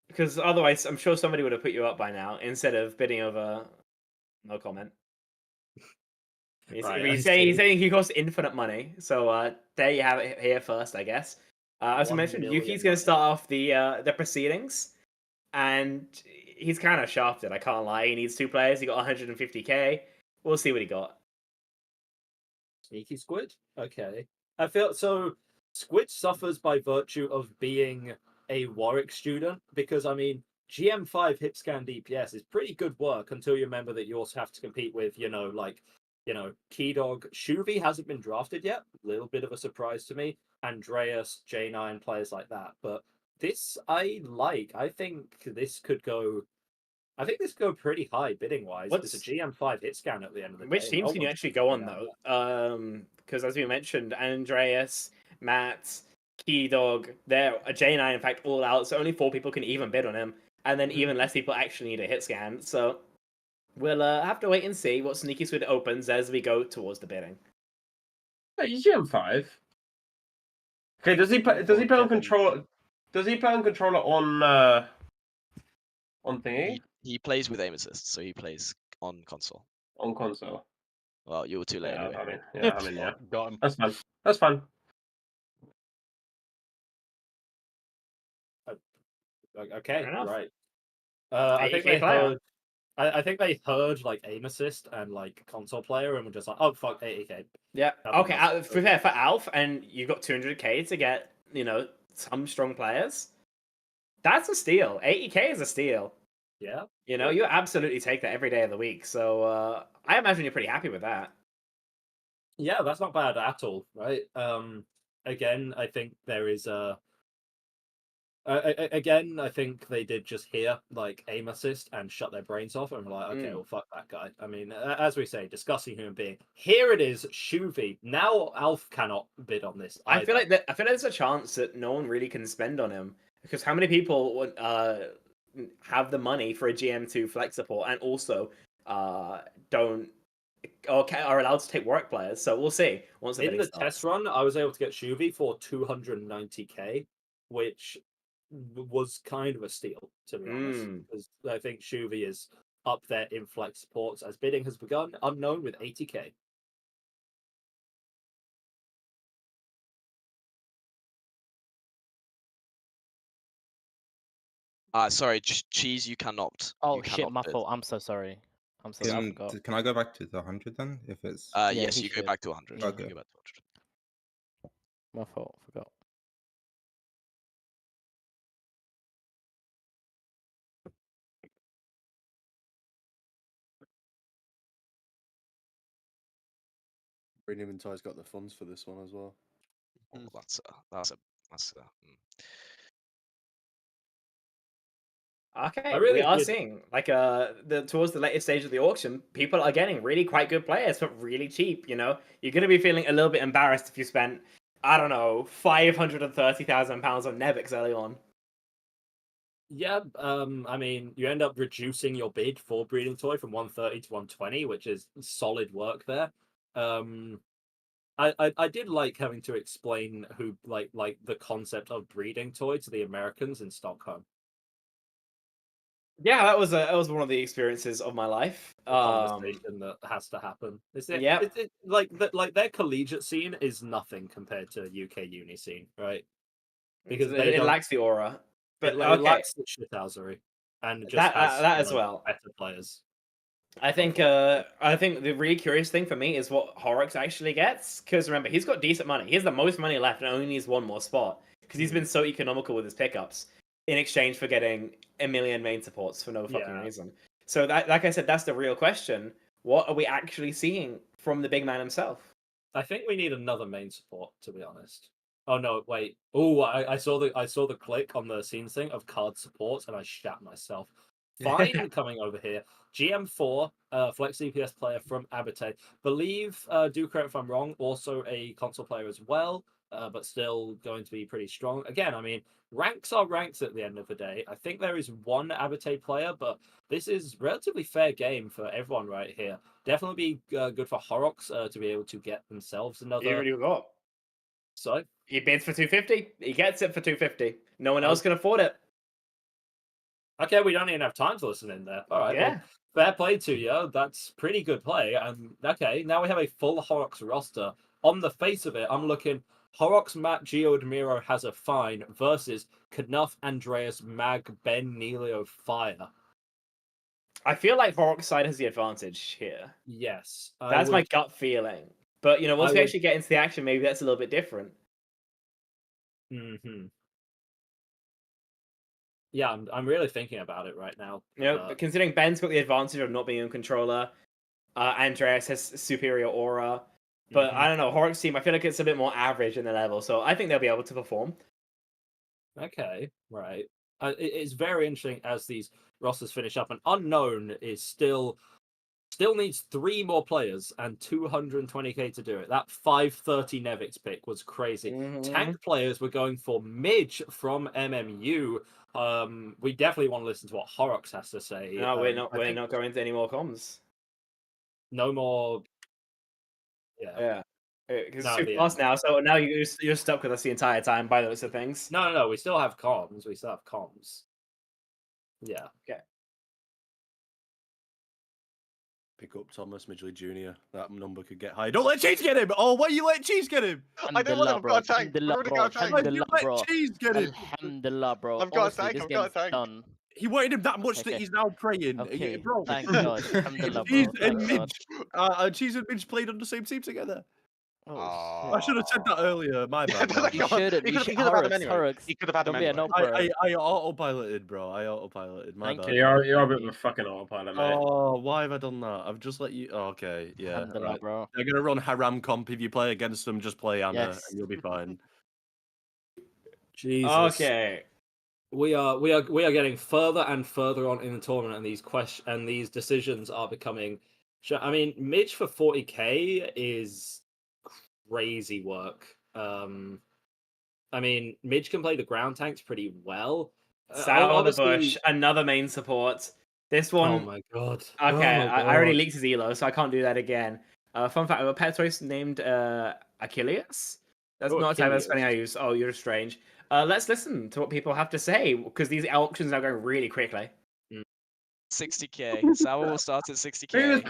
because otherwise, I'm sure somebody would have put you up by now instead of bidding over. No comment. He's saying he costs infinite money. So there you have it here first, I guess. As I 1 mentioned, million Yuki's going to start off the proceedings, and he's kind of shafted. I can't lie. He needs 2 players. He got 150k. We'll see what he got. Sneaky Squid? Okay. I feel so Squid suffers by virtue of being a Warwick student because I mean GM5 hip scan DPS is pretty good work until you remember that you also have to compete with, Keydog. Shuvi hasn't been drafted yet. A little bit of a surprise to me. Andreas, J9, players like that. But this I like. I think this could go pretty high bidding wise. It's a GM5 hit scan at the end of the day. Which teams can you actually go on though? Because as we mentioned, Andreas, Matt, Keydog, they're a J9 in fact all out, so only 4 people can even bid on him, and then even less people actually need a hit scan. So we'll have to wait and see what Sneaky Squid opens as we go towards the bidding. Hey, he's GM5. Okay, does he play on controller? Does he play on controller on thingy? He plays with aim assist, so he plays on console. On console. Well, you were too late anyway. I mean, yeah. Got him. That's fine. That's fine. Okay, Fair enough. right. I think 80K they player. heard. I think they heard like aim assist and like console player and were just like, oh fuck, 80k. Yeah. Nothing Okay. else. For fair, for Alf, and you got 200k to get some strong players. That's a steal. 80k is a steal. Yeah. You absolutely take that every day of the week. So I imagine you're pretty happy with that. Yeah, that's not bad at all, right? Again, I think there is again, I think they did just hear like aim assist and shut their brains off and were like, okay, well, fuck that guy. I mean, as we say, disgusting human being. Here it is, Shuvi. Now Alf cannot bid on this. I feel like there's a chance that no one really can spend on him because how many people would have the money for a GM2 flex support and also don't or are allowed to take work players? So we'll see once the in bidding the starts. test run, I was able to get Shuvi for 290k, which was kind of a steal, to be honest. Because I think Shuvi is up there in flex supports as bidding has begun. Unknown with 80k. Sorry, Cheese, you cannot. Oh you shit, cannot my bid. fault. I'm so sorry. I'm so sorry. I forgot. Can I go back to the 100 then? If it's Yes, he you go should. back to 100. Okay. You go back to 100. My fault. Forgot. Green Inventory's got the funds for this one as well. Oh, that's Okay, we are seeing like towards the later stage of the auction, people are getting really quite good players, but really cheap. You're gonna be feeling a little bit embarrassed if you spent, I don't know, £530,000 on Nevix early on. Yeah, I mean, you end up reducing your bid for Breeding Toy from 130 to 120, which is solid work there. I did like having to explain who like the concept of Breeding Toy to the Americans in Stockholm. Yeah, that was one of the experiences of my life. Conversation that has to happen. Like their collegiate scene is nothing compared to UK uni scene, right? Because it lacks the aura. But it lacks the shithousery and just that has as well. better players. I think the really curious thing for me is what Horrocks actually gets, because remember he's got decent money. He has the most money left and only needs one more spot because he's been so economical with his pickups in exchange for getting a million main supports for no fucking reason. So that, like I said, that's the real question. What are we actually seeing from the big man himself? I think we need another main support, to be honest. Oh no, wait. Oh, I saw the click on the scenes thing of card supports and I shat myself. Fine coming over here. GM4, flex DPS player from Abate. Believe, do correct if I'm wrong, also a console player as well, but still going to be pretty strong. Again, I mean, ranks are ranks at the end of the day. I think there is one Abate player, but this is relatively fair game for everyone right here. Definitely be good for Horrocks to be able to get themselves He another. already got. So He bids for 250. He gets it for 250. No one Oh. else can afford it. Okay, we don't even have time to listen in there. All right, Yeah. well, fair play to you. That's pretty good play. And okay, now we have a full Horrocks roster. On the face of it, I'm looking Horrocks, Matt, Gio, Admiro has a fine versus Knuff, Andreas, Mag, Ben, Nelio, Fire. I feel like Horrocks' side has the advantage here. Yes. That's my gut feeling. But, once I we would- actually get into the action, maybe that's a little bit different. Mm-hmm. Yeah, I'm really thinking about it right now. But considering Ben's got the advantage of not being a controller, Andreas has superior aura. But I don't know, Horrocks' team, I feel like it's a bit more average in the level, so I think they'll be able to perform. Okay, right. It's very interesting as these rosters finish up. And Unknown is still needs 3 more players and 220k to do it. That 530 Nevix pick was crazy. Tank players were going for Midge from MMU. We definitely want to listen to what Horrocks has to say. No, we're not going to any more comms. No more. Yeah. Because No, it's the 2 plus end. now, so now you're stuck with us the entire time by those things. No. We still have comms. Yeah. Okay. Pick up Thomas Midgley Jr. That number could get high. Don't let Cheese get him! Oh, why you let Cheese get him? I don't want him. I've got a tank. I've already got a tank. Why you let Cheese get him? Alhamdulillah, bro. I've got a Honestly, tank, this I've got a game's tank. done. He wanted him that much Okay. that he's now praying. Okay, Bro. thank God. Alhamdulillah, Cheese bro. and Thank God. Midge. Cheese and Midge played on the same team together. Oh, I should have said that earlier. My bad. but you shouldn't. he You could should. have had him Horrocks, anyway. Horrocks. He could have had him Don't be a anyway. no bro. I autopiloted, bro. I autopiloted. My Thank bad. you. You're a bit of a fucking autopilot, mate. Oh, why have I done that? I've just let you. Oh, okay, yeah. Alhamdulillah, Right. bro. They're gonna run haram comp. If you play against them, just play Anna, Yes. and you'll be fine. Jesus. Okay. We are getting further and further on in the tournament, and these decisions are becoming. I mean, Midge for 40k is crazy work. I mean, Midge can play the ground tanks pretty well. Sour the Bush, another main support. This one. Oh my god. Okay, Oh my I already God. leaked his elo, so I can't do that again. Fun fact: a pet choice named Achilles. That's Oh, not a type of Achilles. spelling I use. Oh, you're strange. Let's listen to what people have to say because these auctions are going really quickly. 60k. Sour will start at 60k.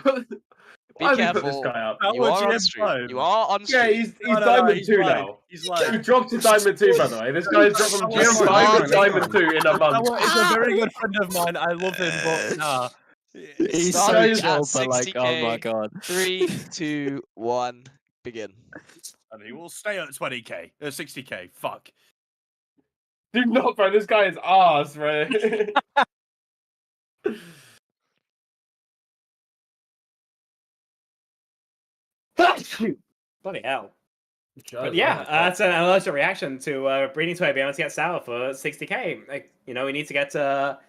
Be Why have you put this careful. guy up? You are on stream. You are on stream. Yeah, he's No, Diamond he's 2 lying. now. He's like, He dropped to Diamond 2, by the way. This guy's dropped from That was GM5 to smart. Diamond 2 in a month. He's a very good friend of mine. I love him, but nah. He's so Starting chill, at but like, oh my 60k. god. 3, 2, 1, begin. And he will stay at 20k, 60k. Fuck. Do not, bro. This guy is arse, bro. Bloody hell! Joe, But oh yeah, my God. that's an allergic reaction to Breeding Toy being able to get Sour for 60k. Like, we need to get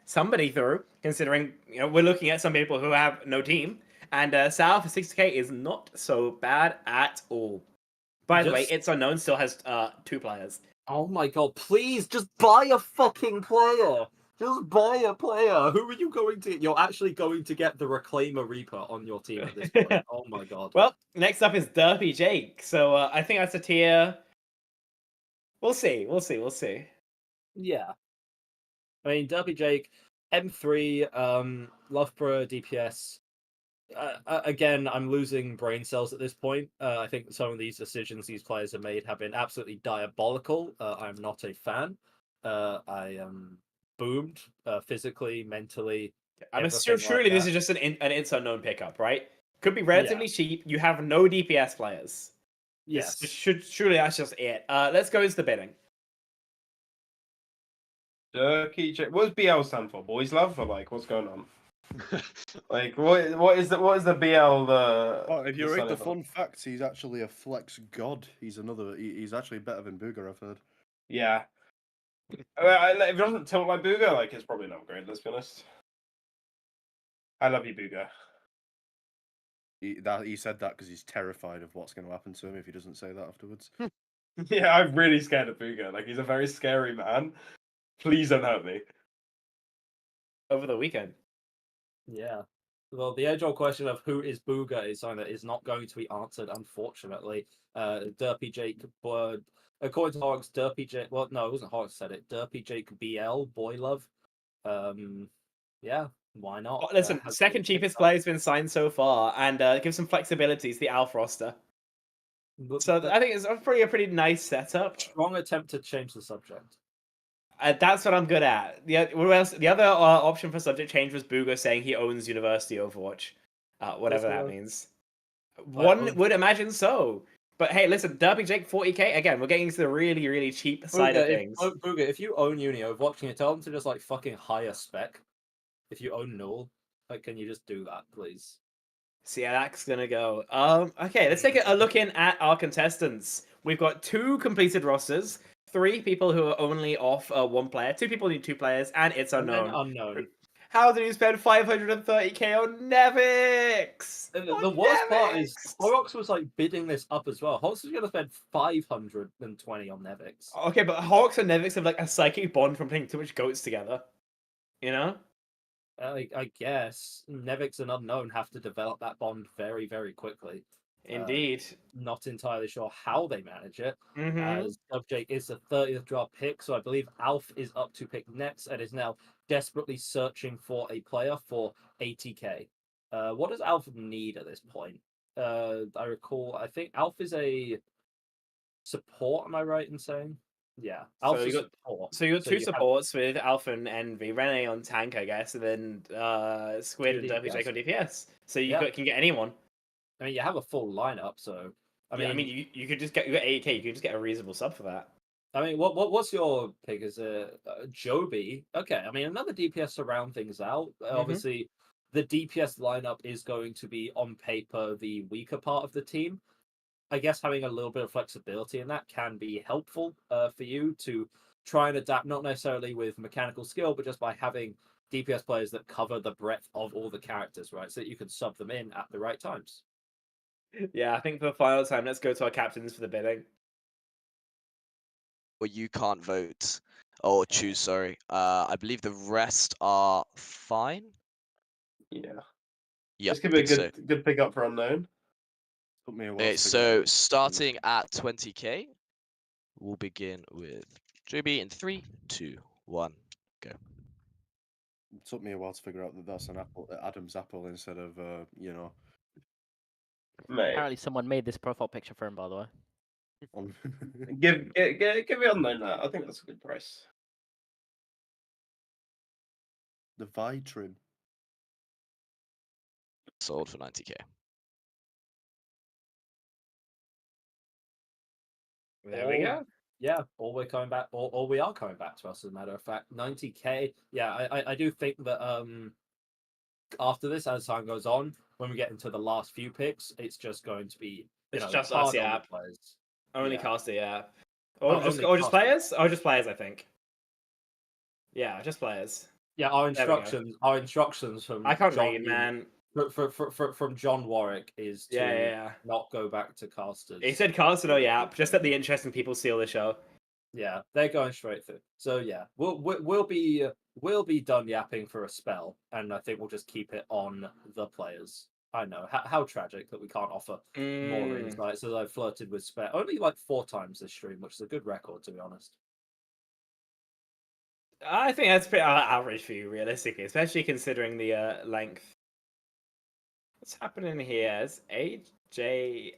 somebody through, considering we're looking at some people who have no team, and Sour for 60k is not so bad at all. By the way, Just- It's Unknown still has 2 players. Oh my god, please just buy a fucking player. Just buy a player. Who are you going to? You're actually going to get the Reclaimer Reaper on your team at this point. Oh my god. Well, next up is Derpy Jake. So I think that's a tier. We'll see. Yeah. I mean, Derpy Jake, M3, Loughborough DPS. Again, I'm losing brain cells at this point. I think some of these decisions these players have made have been absolutely diabolical. I'm not a fan. I am boomed physically, mentally. I'm everything assuming surely like this that. is just an It's Unknown pickup, right? Could be relatively cheap. You have no DPS players. Yes. Surely that's just it. Let's go into the bidding. Jerky J. What does BL stand for? Boys Love? Or like, what's going on? Like, what is the BL? Oh, if you the read the sign-up fun facts, he's actually a flex god. He's he's actually better than Booger, I've heard. Yeah. If it doesn't tilt like Booger, like, it's probably an upgrade, let's be honest. I love you, Booga. He said that because he's terrified of what's going to happen to him if he doesn't say that afterwards. Yeah, I'm really scared of Booga. Like, he's a very scary man. Please don't hurt me. Over the weekend. Yeah. Well, the age-old question of who is Booga is something that is not going to be answered, unfortunately. Derpy Jake, according to Hogs, Derpy Jake. Well, no, it wasn't Hogs said it. Derpy Jake BL, boy love. Yeah, why not? Oh, listen, second cheapest player's been signed so far, and gives some flexibility to the Alf roster. So I think it's a pretty nice setup. Strong attempt to change the subject. That's what I'm good at. The other option for subject change was Booga saying he owns University Overwatch, whatever that means. One would imagine so. But hey, listen, Derby Jake 40k again. We're getting into the really cheap side of things. Booga, if you own Uni Overwatch, can you tell them to just like fucking hire spec? If you own Null, like, can you just do that, please? See how that's gonna go. Okay, let's take a look in at our contestants. We've got 2 completed rosters, 3 people who are only off 1 player, 2 people need 2 players, and it's unknown. Unknown. How did you spend 530k on Nevix? The worst part is Horrocks was like bidding this up as well. Horrocks was gonna spend 520 on Nevix. Okay, but Horrocks and Nevix have like a psychic bond from playing too much goats together. You know? I guess Nevix and Unknown have to develop that bond very quickly. Indeed. Not entirely sure how they manage it, Mhm. as Jake is the 30th draft pick, so I believe Alf is up to pick next and is now desperately searching for a player for 80k. What does Alf need at this point? I think Alf is a support, am I right in saying? Yeah, Alf is support. So you got 2 supports with Alpha and Envy, Rene on tank, I guess, and then Squid and Derpy Jake on DPS. So you can get anyone. I mean, you have a full lineup, so I mean, you could just get 80k. You could just get a reasonable sub for that. I mean, what's your pick? Is Joby? Okay, I mean, another DPS to round things out. Obviously, the DPS lineup is going to be on paper the weaker part of the team. I guess having a little bit of flexibility in that can be helpful for you to try and adapt, not necessarily with mechanical skill, but just by having DPS players that cover the breadth of all the characters, right? So that you can sub them in at the right times. Yeah, I think for the final time, let's go to our captains for the bidding. Well, you can't vote or choose. Sorry. I believe the rest are fine. Yeah. Yeah. This could be a good pick up for Unknown. Took me a while Okay, to figure so out. starting at 20k, we'll begin with Joby in 3, 2, 1, go. It took me a while to figure out that that's an apple, Adam's apple instead of you know. Mate. Apparently, someone made this profile picture for him, by the way. Give me Unknown that. I think that's a good price. The Vitrim. Sold for 90k. There we go. Yeah, or we're coming back, or we are coming back to us. As a matter of fact, 90k. Yeah, I do think that after this, as time goes on, when we get into the last few picks, it's just going to be It's just us, yeah. Only caster, yeah. Or just players? Oh, just players, I think. Yeah, just players. Yeah, our instructions from I can't John, read, man. From John Warwick is to not go back to casters. He said caster, no yap, just let the interesting people seal the show. Yeah, they're going straight through. So yeah, we'll be done yapping for a spell, and I think we'll just keep it on the players. I know how tragic that we can't offer more insights, as I've flirted with spell only like 4 times this stream, which is a good record, to be honest. I think that's pretty average for you, realistically, especially considering the length. What's happening here is AJX.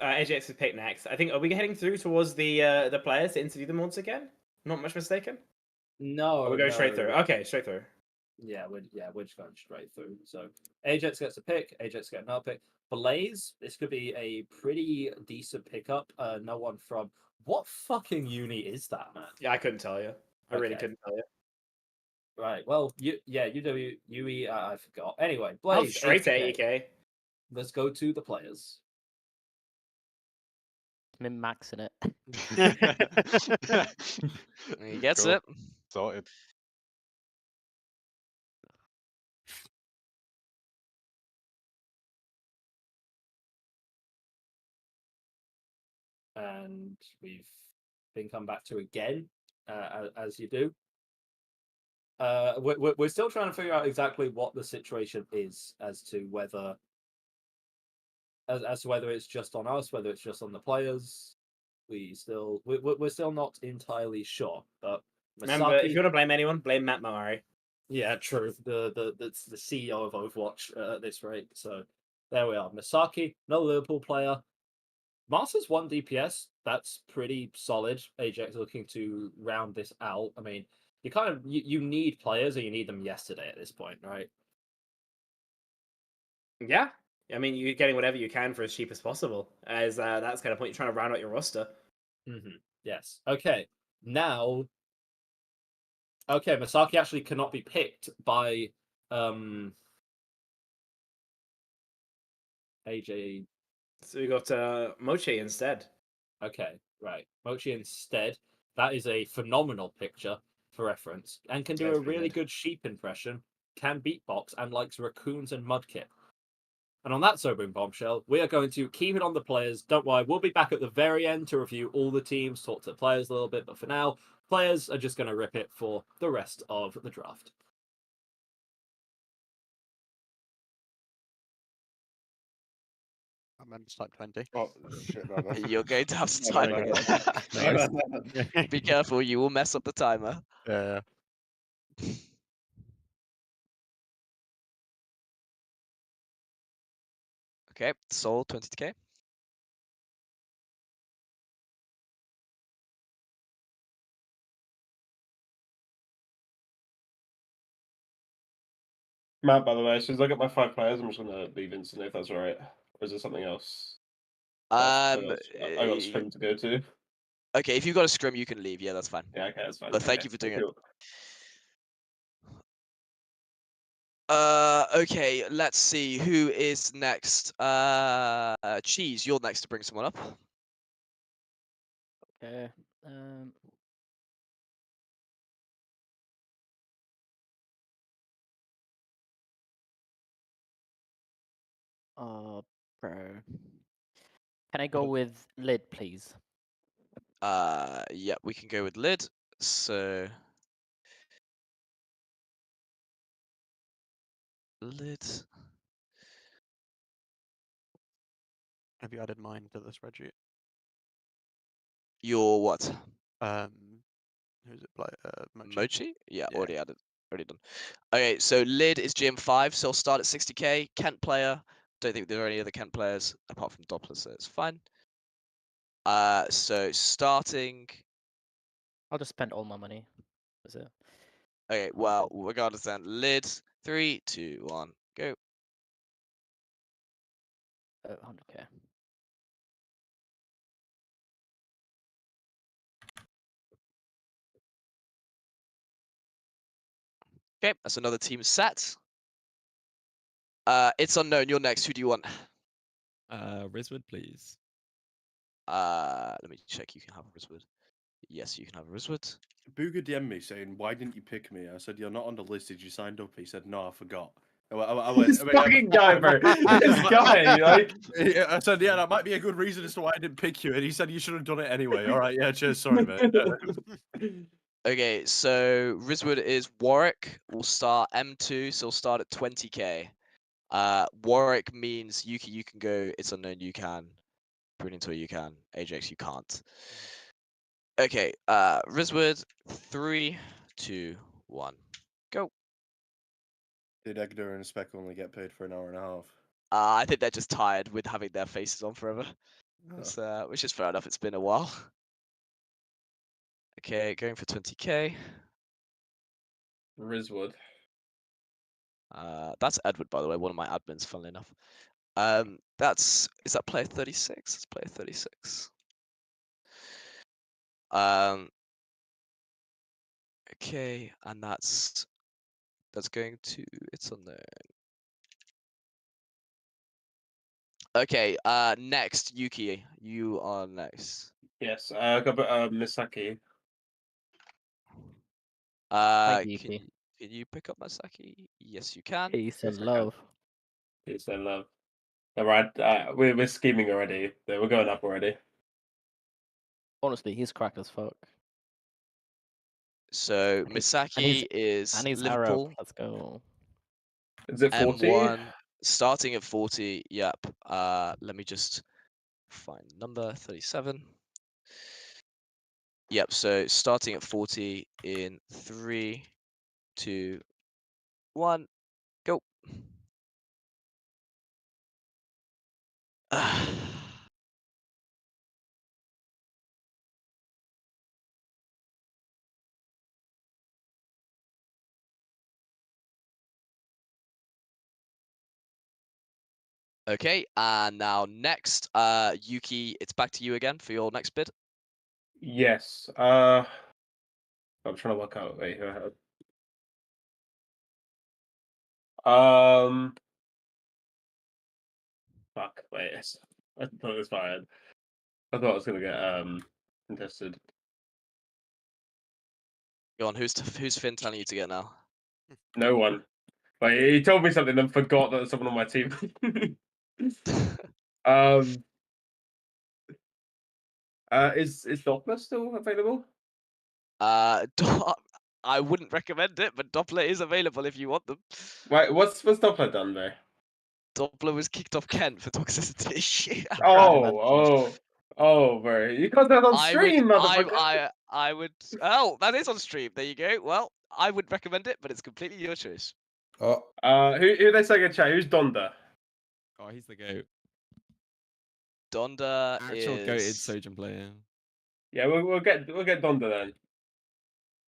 AJX is picked next. I think, are we heading through towards the players to interview them once again? Not much mistaken? No. We're going straight through. Okay, straight through. Yeah, we're just going straight through. So Ajax gets a pick, Ajax gets another pick. Blaze, this could be a pretty decent pickup. No one from what fucking uni is that, man? Yeah, I couldn't tell you. I really couldn't tell you. Right. Well, UE, I forgot. Anyway, Blaze. Straight to 80k. Let's go to the players. Min maxing it. He gets it. Sorted. and we've been come back to again, as you do. We're still trying to figure out exactly what the situation is as to whether it's just on us, whether it's just on the players. We're still not entirely sure. But Remember, if Misaki, you want to blame anyone, blame Matt Murray. yeah, true. The CEO of Overwatch at this rate. So there we are. Misaki, no Liverpool player. Masters 1 DPS. That's pretty solid. Ajax looking to round this out. I mean, you need players, and you need them yesterday at this point, right? Yeah. I mean, you're getting whatever you can for as cheap as possible. As that's kind of point you're trying to round out your roster. Yes. Okay. Now. Okay, Misaki actually cannot be picked by AJ. So we got Mochi instead. Okay, right. Mochi instead. That is a phenomenal picture for reference, and can do That's a pretty really good sheep impression, can beatbox, and likes raccoons and mudkip. And on that sobering bombshell, we are going to keep it on the players. Don't worry, we'll be back at the very end to review all the teams, talk to the players a little bit, but for now, players are just going to rip it for the rest of the draft. I meant to type 20. Oh shit! No, no. You're going to have to No, time no, no. again. Nice. Be careful, you will mess up the timer. Yeah. Okay, Soul 20k. Matt, by the way, as soon as I get my 5 players, I'm just gonna leave instantly if that's alright. Or is there something else? I got stream to go to. Okay, if you've got a scrim, you can leave. Yeah, that's fine. Yeah, okay, that's fine. But thank Okay, you for doing it. you. Okay, let's see who is next. Cheese, you're next to bring someone up. Okay. Bro. Can I go with lid, please? Yeah, we can go with Lid. So Lid. Have you added mine to the spreadsheet? Your what? Who's it play? Mochi. Mochi? Yeah, Yeah. already added. Already done. Okay, so Lid is GM5, so I'll start at 60k. Kent player. Don't think there are any other Kent players apart from Doppler, so it's fine. So starting. I'll just spend all my money. Is it? Okay, well, regardless then. Lid. 3, 2, 1, go. 100k. Okay, that's another team set. It's unknown. You're next. Who do you want? Rizwood, please. Let me check. You can have a Rizwood. Yes, you can have a Rizwood. Booga DM'd me saying, "Why didn't you pick me?" I said, "You're not on the list. Did you signed up?" He said, "No, I forgot." I went, This fucking guy, bro. This guy, like. Yeah, I said, "Yeah, that might be a good reason as to why I didn't pick you." And he said, "You should have done it anyway." All right, yeah, cheers. Sorry, mate. Okay, so Rizwood is Warwick. We'll start M2, so we'll start at 20k. Warwick means Yuki, you can go. It's unknown, you can. Brunito, you can. Ajax, you can't. Okay, Rizwood, 3, 2, 1, go. Did Egder and Spec only get paid for an hour and a half? I think they're just tired with having their faces on forever. Oh. Which is fair enough. It's been a while. Okay, going for 20k. Rizwood. That's Edward, by the way, one of my admins, funnily enough. Is that player 36? It's player 36. Okay, and that's going to, it's on there. Okay, next, Yuki, you are next. Yes, got Misaki. Can you pick up Masaki? Yes, you can. Peace and Yes, I can. love. Peace and love. Alright, we're scheming already. We're going up already. Honestly, he's cracked as fuck. So And he's Misaki is and he's Arab. Liverpool. Let's go. Is it 40? M1 starting at 40. Yep. Let me just find number 37. Yep. So starting at 40 in 3, 2, 1, go. Okay, and now next, Yuki, it's back to you again for your next bid. Yes. I'm trying to work out. Wait, who I had. Fuck. Wait. I thought it was fired. I thought I was gonna get contested. Go on, who's Finn telling you to get now? No one. Like he told me something and forgot that there's someone on my team. Is Doppler still available? I wouldn't recommend it, but Doppler is available if you want them. Wait, what's Doppler done there? Doppler was kicked off Kent for toxicity. Bro. You got that on stream, motherfucker. I would. Oh, that is on stream. There you go. Well, I would recommend it, but it's completely your choice. Oh, Who they say in chat? Who's Donda? Oh, he's the goat. Donda Actual is goated Sojourn player. Yeah, we'll get Donda then.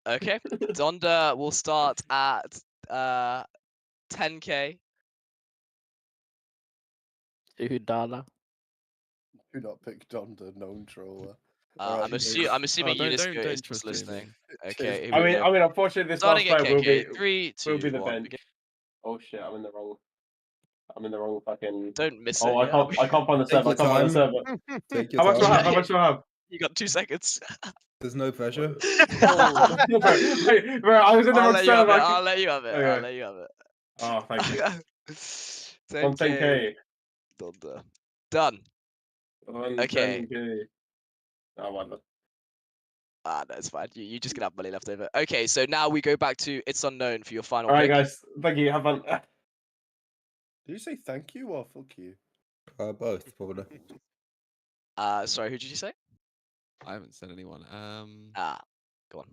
Okay. Donda will start at 10k. $2. Do not pick Donda, known troller. I'm assuming don't Unisco is trust just listening. Jamie. Okay. Cheers. Here we go. Unfortunately, this Starting last at player KK. 3, 2, will be the 1. bench. Begin. Oh shit, I'm in the wrong fucking. Don't miss Oh, it. Yeah. I can't find the Take server. I your can't find the time. server. Take your How much do I have? time. How much do I have? You got 2 seconds. There's no pressure. Oh, bro, I was in the I'll wrong let you have server. it. I'll let you have it. I'll Okay. let you have it. Oh, thank you. 10k. On 10k. Donda. Done. On Okay. 10k. Oh, whatever. No, it's fine. You just gonna have money left over. Okay, so now we go back to It's Unknown for your final All right, pick. guys. Thank you. Have fun. Did you say thank you or fuck you? Both, probably. Sorry, who did you say? I haven't said anyone. Go on.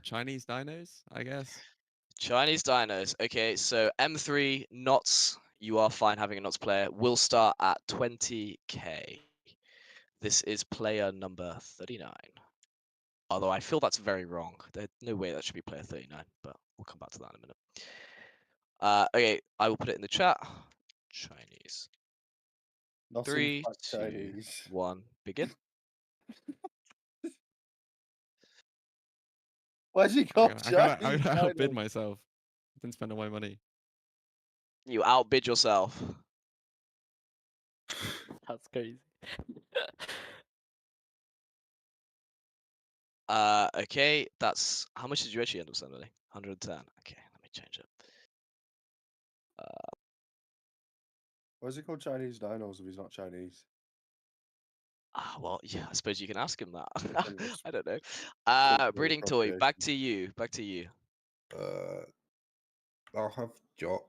Chinese dinos, I guess. Chinese dinos. Okay, so M3 Knots. You are fine having a Knots player. Will start at 20k. This is player number 39. Although I feel that's very wrong. There's no way that should be player 39, but we'll come back to that in a minute. Okay, I will put it in the chat. Chinese. Nothing 3, like 2, Chinese. 1, begin. Why's he called I Chinese? gotta outbid myself. Didn't spend all my money. You outbid yourself. That's crazy. Okay, that's how much did you actually end up spending? 110. Okay, let me change it. Why is he called Chinese dinos if he's not Chinese? Well, yeah, I suppose you can ask him that. it's I don't know. cultural Breeding toy, back appropriation. to you. Back to you. I'll have Jop.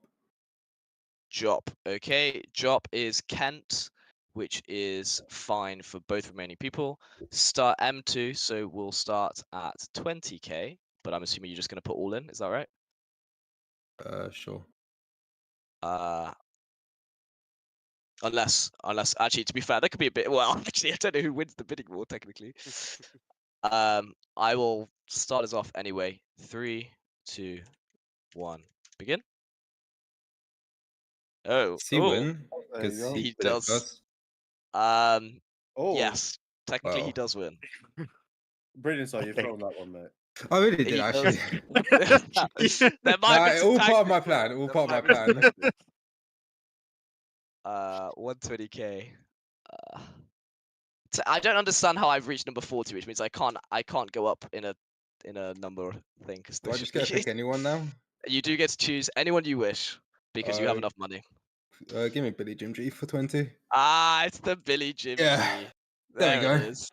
Jop. Okay, Jop is Kent, which is fine for both remaining people. Start M2, so we'll start at 20k, but I'm assuming you're just going to put all in. Is that right? Sure. Unless actually, to be fair, that could be a bit. Well, actually, I don't know who wins the bidding war technically. I will start us off anyway. 3, 2, 1, begin. Oh, Does he win? There you Because go. he did it does. first. Oh, Yes, technically he Oh. does win. Brilliant, so you've Okay. thrown that one, mate. I really did, He actually. There might be some all part of my tactics plan. there. All There part of might my be some plan. 120k. I don't understand how I've reached number 40, which means I can't go up in a number thing because Do I just get to pick anyone now? You do get to choose anyone you wish because you have enough money. Give me Billy Jim G for 20. It's the Billy Jim Yeah. G. There we There it go. is.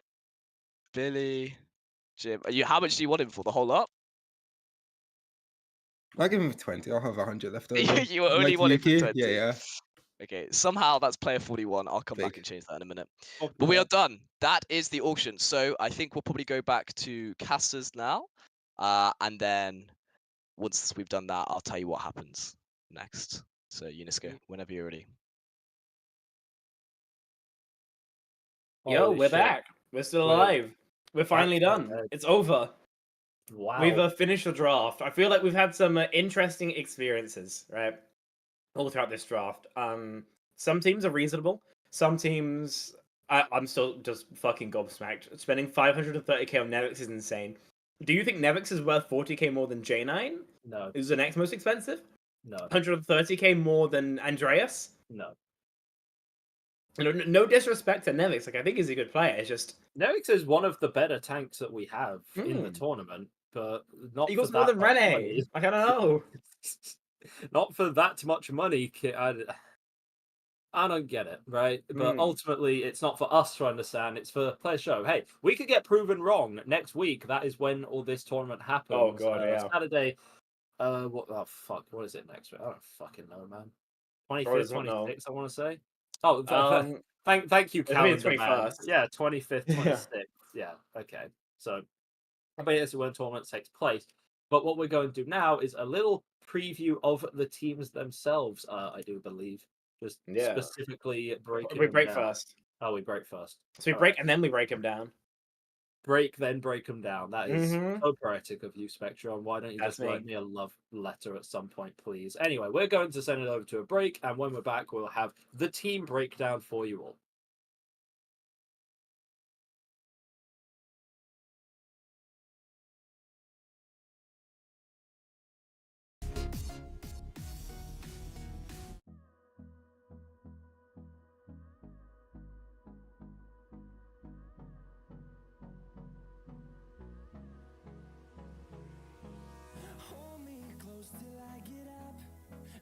Billy, Jim. How much do you want him for? The whole lot? I'll give him 20. I'll have 100 left over. You only Like want him for Yuki? 20. Yeah, yeah. Okay, somehow that's player 41. I'll come back Big. and change that in a minute. Oh, But we yeah. are done. That is the auction. So I think we'll probably go back to casters now. And then once we've done that, I'll tell you what happens next. So Unisco, whenever you're ready. Yo, Holy we're shit. back. We're still We're alive. We're finally back from done. dead. It's over. Wow. We've finished the draft. I feel like we've had some interesting experiences, right? All throughout this draft. Some teams are reasonable. Some teams, I'm still just fucking gobsmacked. Spending 530k on Nevix is insane. Do you think Nevix is worth 40k more than J9? No. Is the next most expensive? No. 130k more than Andreas? No. No disrespect to Nevix. Like, I think he's a good player. It's just Nevix is one of the better tanks that we have in the Hmm. tournament, but not he for goes more that than much Rene. money. Like, I don't know. Not for that much money. I don't get it, right? But Hmm. ultimately, it's not for us to understand. It's for player show. Hey, we could get proven wrong next week. That is when all this tournament happens. Oh, God, yeah. Saturday. What? Oh fuck! What is it next week? I don't fucking know, man. 25th, doesn't know. 26th. I want to say. Oh, thank you, It's gonna be the calendar man. 21st. Yeah, 25th, Yeah. 26th. Yeah. Okay. So, basically when the tournament takes place. But what we're going to do now is a little preview of the teams themselves. I do believe, just Yeah. specifically breaking. We them break down. first. Oh, we break first. So we All break right. and then we break him down. Break, then break them down. That is Mhm. so poetic of you, Spectrum. Why don't you That's just write me. me a love letter at some point, please? Anyway, we're going to send it over to a break, and when we're back, we'll have the team breakdown for you all. Hold me close till I get up.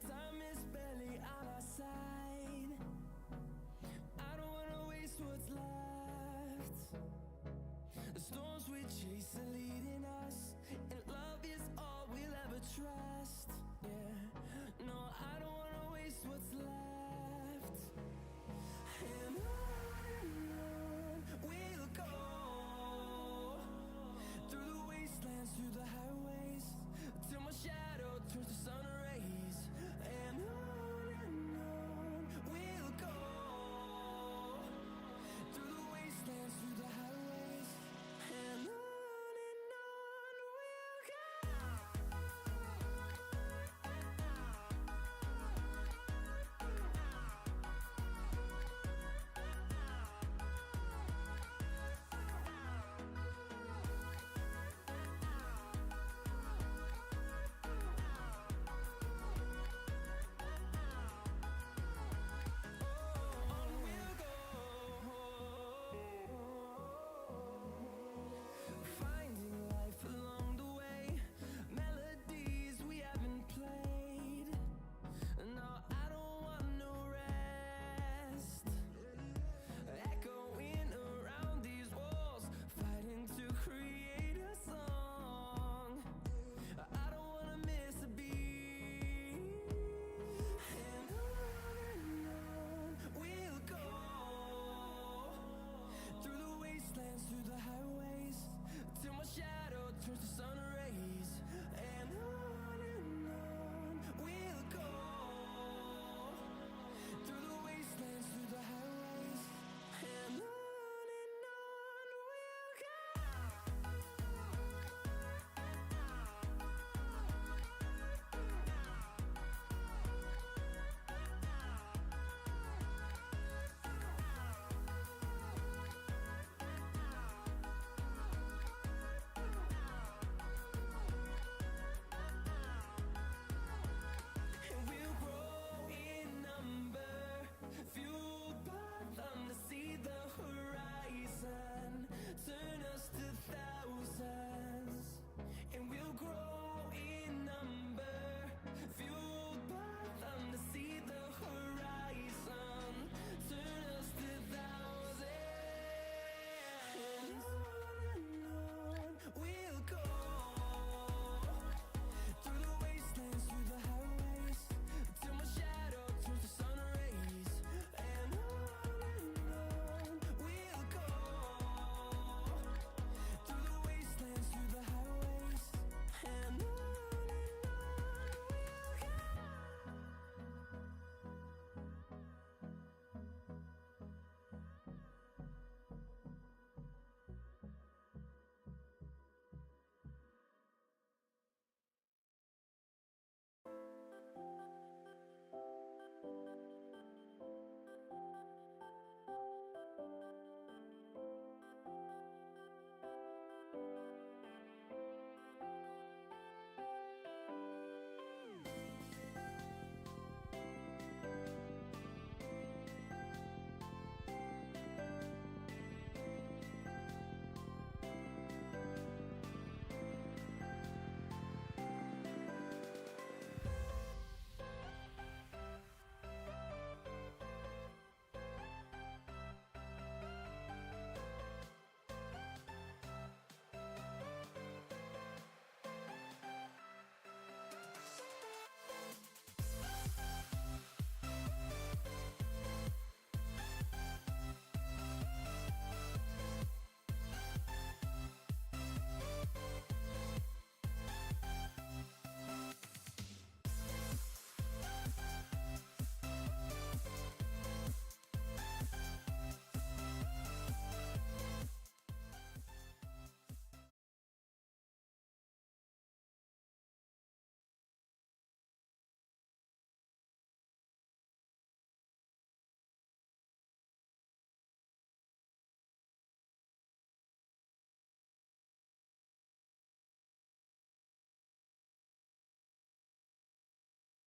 Time is barely on our side. I don't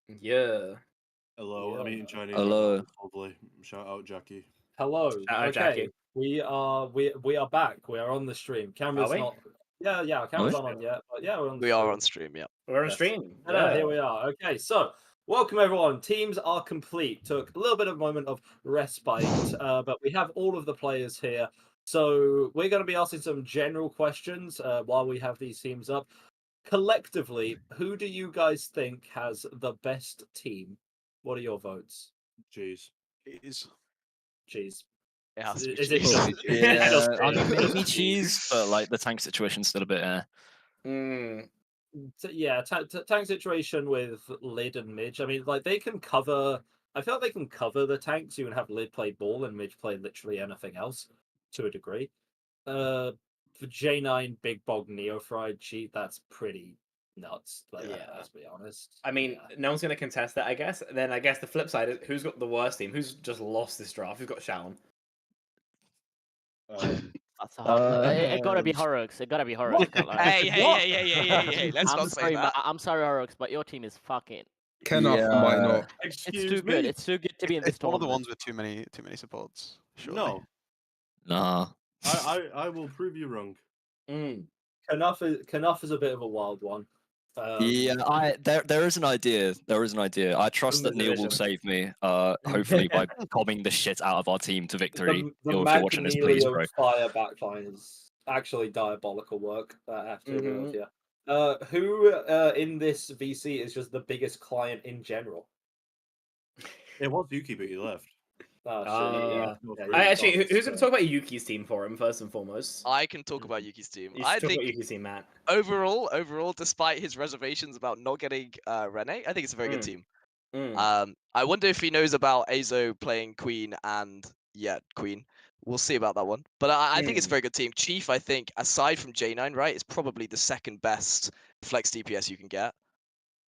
Yeah. Hello, I'm Yeah. eating Chinese Hello. right now. It's lovely. Shout out Jackie. Hello. Shout out, Okay, Jackie. we are back. We are on the stream. Camera's we? not. Yeah. Camera's Are not on yet, but yeah, we're on. The We are stream. on stream, yeah. We're on Yes. stream. No, here we are. Okay, so welcome everyone. Teams are complete. Took a little bit of moment of respite, but we have all of the players here. So we're going to be asking some general questions while we have these teams up. Collectively, who do you guys think has the best team? What are your votes? Jeez. Cheese. It has to be Is it cheese. just- Yeah, just I mean cheese? maybe cheese, but like the tank situation's still a bit. Mm. Yeah, tank situation with Lid and Midge. I mean, like they can cover. I feel like they can cover the tanks. You can have Lid play ball and Midge play literally anything else to a degree. For J9 Big Bog Neofried cheat, that's pretty nuts. Like, Yeah. let's be honest. I mean, Yeah. no one's going to contest that, I guess. Then I guess the flip side is who's got the worst team? Who's just lost this draft? Who's got Shaun? That's a hard. It gotta be Horrocks. It gotta be Horrocks. Can't lie. Hey, let's I'm not say sorry, that. I'm sorry, Horrocks, but your team is fucking. Kenough might not. It's too good. It's too good to be in this It's one of the tournament. ones with too many supports. Surely. No, Nah. I will prove you wrong. Knuff is a bit of a wild one. Yeah, there is an idea. There is an idea. I trust From that the Neil will division. save me. Hopefully by cobbing the shit out of our team to victory. The Neil, if you're watching this, please, bro. Magnelia Fire backline is actually diabolical work. I have to agree with you. Who in this VC is just the biggest client in general? It was Yuki, but you left. Who's going to talk about Yuki's team for him first and foremost? I can talk about Yuki's team. You should I talk think about Yuki's team, Matt. overall, despite his reservations about not getting Rene, I think it's a very good team. Mm. I wonder if he knows about Azo playing Queen and Queen. We'll see about that one. But I think it's a very good team. Chief, I think, aside from J9, right, is probably the second best flex DPS you can get.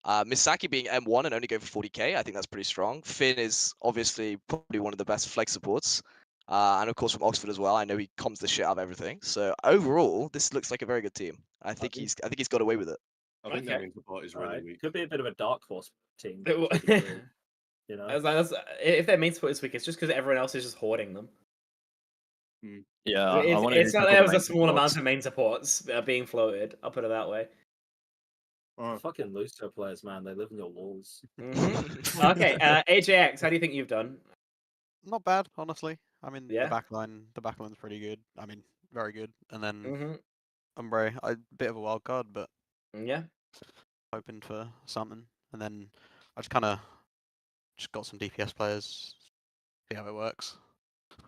Misaki being M1 and only going for 40k, I think that's pretty strong. Finn is obviously probably one of the best flex supports. And of course from Oxford as well. I know he comms the shit out of everything. So overall, this looks like a very good team. I think he's got away with it. I think their main support is really weak. Could be a bit of a dark horse team. You know, if their main support is weak, it's just because everyone else is just hoarding them. Yeah, it's not there was a small amount of main supports being floated. I'll put it that way. Fucking Lucio players, man. They live in your walls. Okay, AJX, how do you think you've done? Not bad, honestly. I mean, Yeah. the backline's pretty good. I mean, very good. And then Umbre, a bit of a wild card, but yeah, hoping for something. And then I just kind of got some DPS players. See how it works.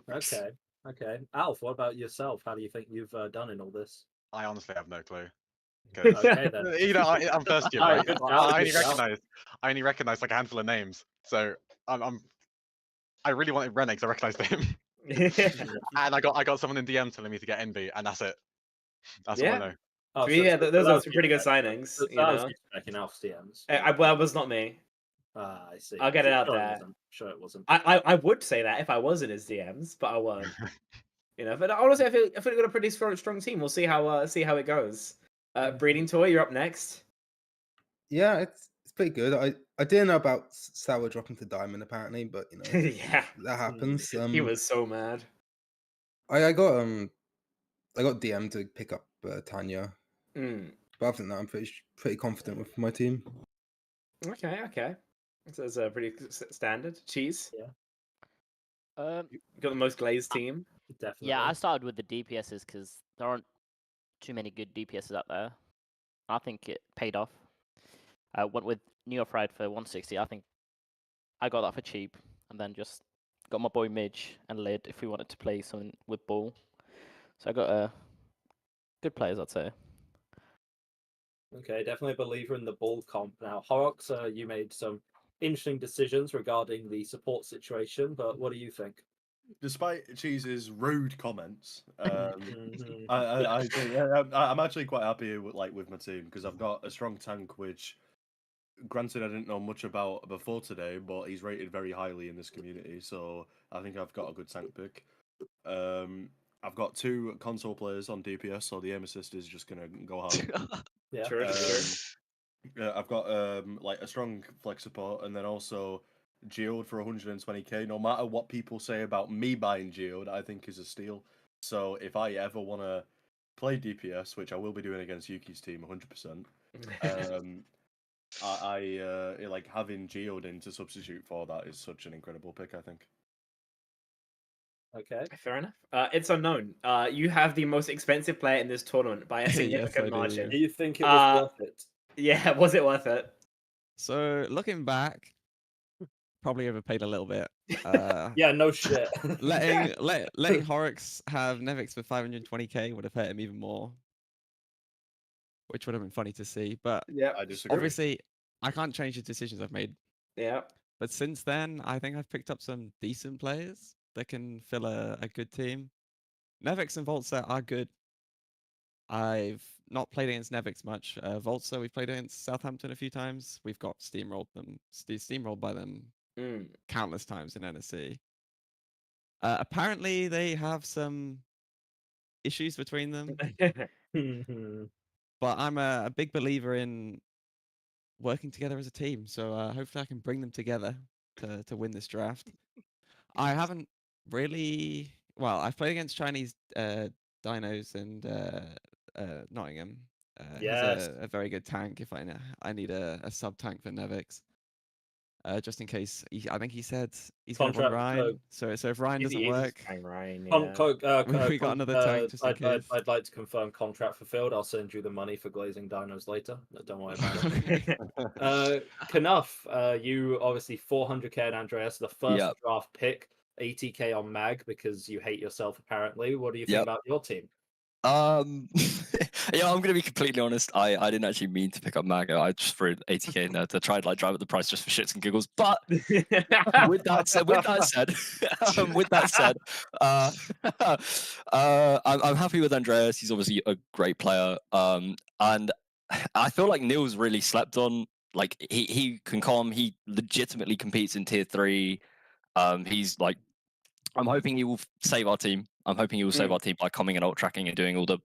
Okay. Alf, what about yourself? How do you think you've done in all this? I honestly have no clue. Okay, then. You know, I'm first year, Alright, right? good I shout, only good shout. recognize like a handful of names. So I really wanted Rene because I recognized him. And I got someone in DM telling me to get Envy, and that's it. That's all I know. Oh, those are some pretty good signings. So You that was know, you checking Alf's DMs. well, it was not me. I see. I'll get it out Sure there. wasn't. Sure it wasn't. I would say that if I was in his DMs, but I weren't. You know, but honestly, I feel we've got a pretty strong team. We'll see how it goes. Breeding Toy, you're up next. Yeah, it's pretty good. I didn't know about Sour dropping to Diamond apparently, but you know, yeah, that happens. He was so mad. I got DM to pick up Tanya, but other than that, I'm pretty confident with my team. Okay. That's pretty standard. Cheese. Yeah. You got the most glazed team. Definitely. Yeah, I started with the DPSs because there aren't too many good DPSs out there. I think it paid off. I went with Neofried for 160. I think I got that for cheap, and then just got my boy Midge and Lid if we wanted to play something with ball. So I got good players, I'd say. Okay, definitely a believer in the ball comp. Now, Horrocks, you made some interesting decisions regarding the support situation, but what do you think? Despite Cheese's rude comments, Mhm. I'm actually quite happy with my team because I've got a strong tank, which, granted, I didn't know much about before today, but he's rated very highly in this community, so I think I've got a good tank pick. I've got 2 console players on DPS, so the aim assist is just gonna go hard. Yeah. True. I've got like a strong flex support, and then also Geode for 120k. No matter what people say about me buying Geode, I think is a steal. So if I ever want to play DPS, which I will be doing against Yuki's team 100%, I like having Geode in to substitute for that is such an incredible pick. I think. Okay. Fair enough. It's unknown. You have the most expensive player in this tournament by a Yes, significant I do. margin. Do you think it was worth it? Yeah, was it worth it? So looking back, probably overpaid a little bit. Yeah, no shit. letting Horrocks have Nevix for 520k would have hurt him even more, which would have been funny to see. But Yeah, I disagree. obviously, I can't change the decisions I've made. yeah. But since then, I think I've picked up some decent players that can fill a good team. Nevix and Voltsa are good. I've not played against Nevix much. Voltsa, we've played against Southampton a few times. We've got steamrolled by them countless times in NSC. Apparently, they have some issues between them, but I'm a big believer in working together as a team. So hopefully, I can bring them together to win this draft. I haven't really. Well, I've played against Chinese dinos and Nottingham. Yes. He's a very good tank. If I need a sub tank for Nevix, just in case. I think he said he's going to run Contract, Ryan. So if Ryan doesn't work, Ryan, we got another tank just in case. I'd like to confirm contract fulfilled. I'll send you the money for glazing dinos later. Don't worry about it. Knuff, you obviously 400k on Andreas, the first Yep. draft pick, 80k on Mag because you hate yourself apparently. What do you think Yep. about your team? Yeah, I'm gonna be completely honest. I didn't actually mean to pick up Mago. I just threw 80k in there to try and like drive up the price just for shits and giggles. But with that said, I'm happy with Andreas. He's obviously a great player. And I feel like Neil's really slept on. Like he can calm. He legitimately competes in tier 3. He's like, I'm hoping he will save our team. I'm hoping he will save our team by coming and ult tracking and doing all the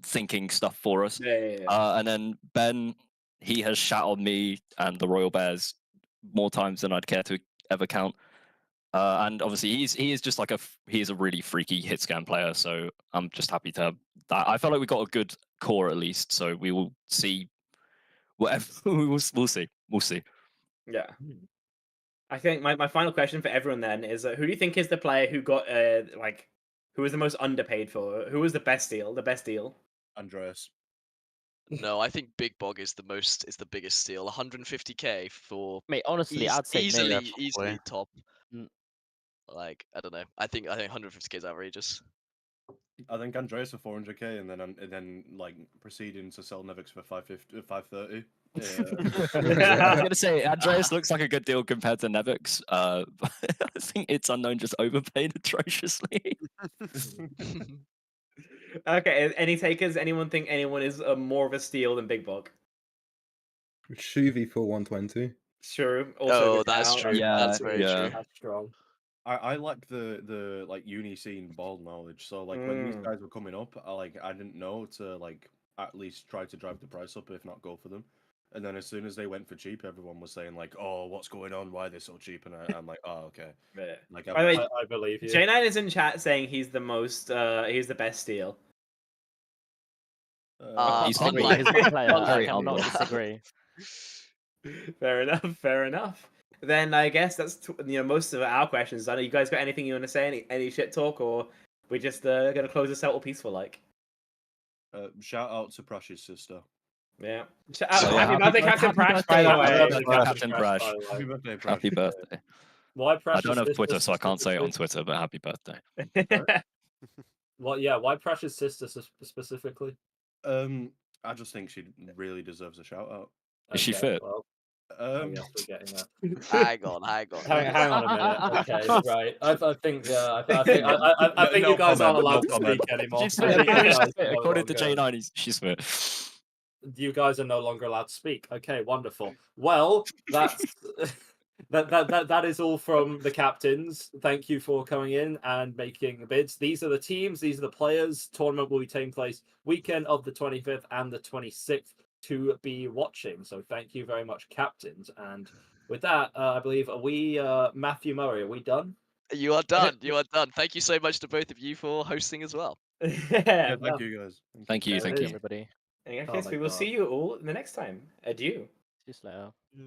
thinking stuff for us. And then Ben, he has shat on me and the Royal Bears more times than I'd care to ever count. And obviously, he is just like he is a really freaky hit scan player. So I'm just happy to. I feel like we got a good core at least. So we will see. Whatever we'll see. We'll see. Yeah. I think my final question for everyone then is who do you think is the player who got who was the most underpaid for? Who was the best deal? The best deal? Andreas. No, I think Big Bog is the biggest steal. 150k for Mate, honestly, I'd say easily top. Like I don't know. I think 150k is outrageous. I think Andreas for 400k, and then like proceeding to sell Nevix for 530. I was gonna say Andreas looks like a good deal compared to Nevix. I think it's unknown just overpaid atrociously. Okay, any takers? Anyone think anyone is more of a steal than Big Bog? Shuvi for 120. Sure. Also that's true. Yeah, that's very true. That's strong. I like the like uni scene ball knowledge. So like when these guys were coming up, I didn't know to like at least try to drive the price up, if not go for them. And then as soon as they went for cheap, everyone was saying like, "Oh, what's going on? Why are they so cheap?" And I'm like, "Oh, okay." Like I believe you. J9 is in chat saying he's the best steal. He's my player. I cannot disagree. Fair enough. Fair enough. Then I guess that's most of our questions. I know you guys got anything you want to say? Any shit talk, or we just gonna close this out all peaceful like? Shout out to Prash's sister. Yeah. Happy birthday, Captain Prash, by the way. Captain Prash. Happy birthday, Prash. Happy birthday. Why I don't have Prash's Twitter, sister so I can't say it on specifically? Twitter, but happy birthday. Well, yeah. Why Prash's sister specifically? I just think she really deserves a shout out. Is she fit? Well, I guess we're getting that. Hang on. Hang on a minute. Okay, right. I think you guys aren't allowed to speak anymore. She's fit. According to J9, she's fit. You guys are no longer allowed to speak. Okay, wonderful. Well, that's that is all from the captains. Thank you for coming in and making bids. These are the teams. These are the players. Tournament will be taking place weekend of the 25th and the 26th to be watching. So thank you very much, captains. And with that, I believe, are we, Matthew Murray, are we done? You are done. You are done. Thank you so much to both of you for hosting as well. Yeah, thank you guys. Thank you. Thank Thank you, you. everybody. And I Oh guess my we will God. see you all the next time. Adieu. See you later. Yeah.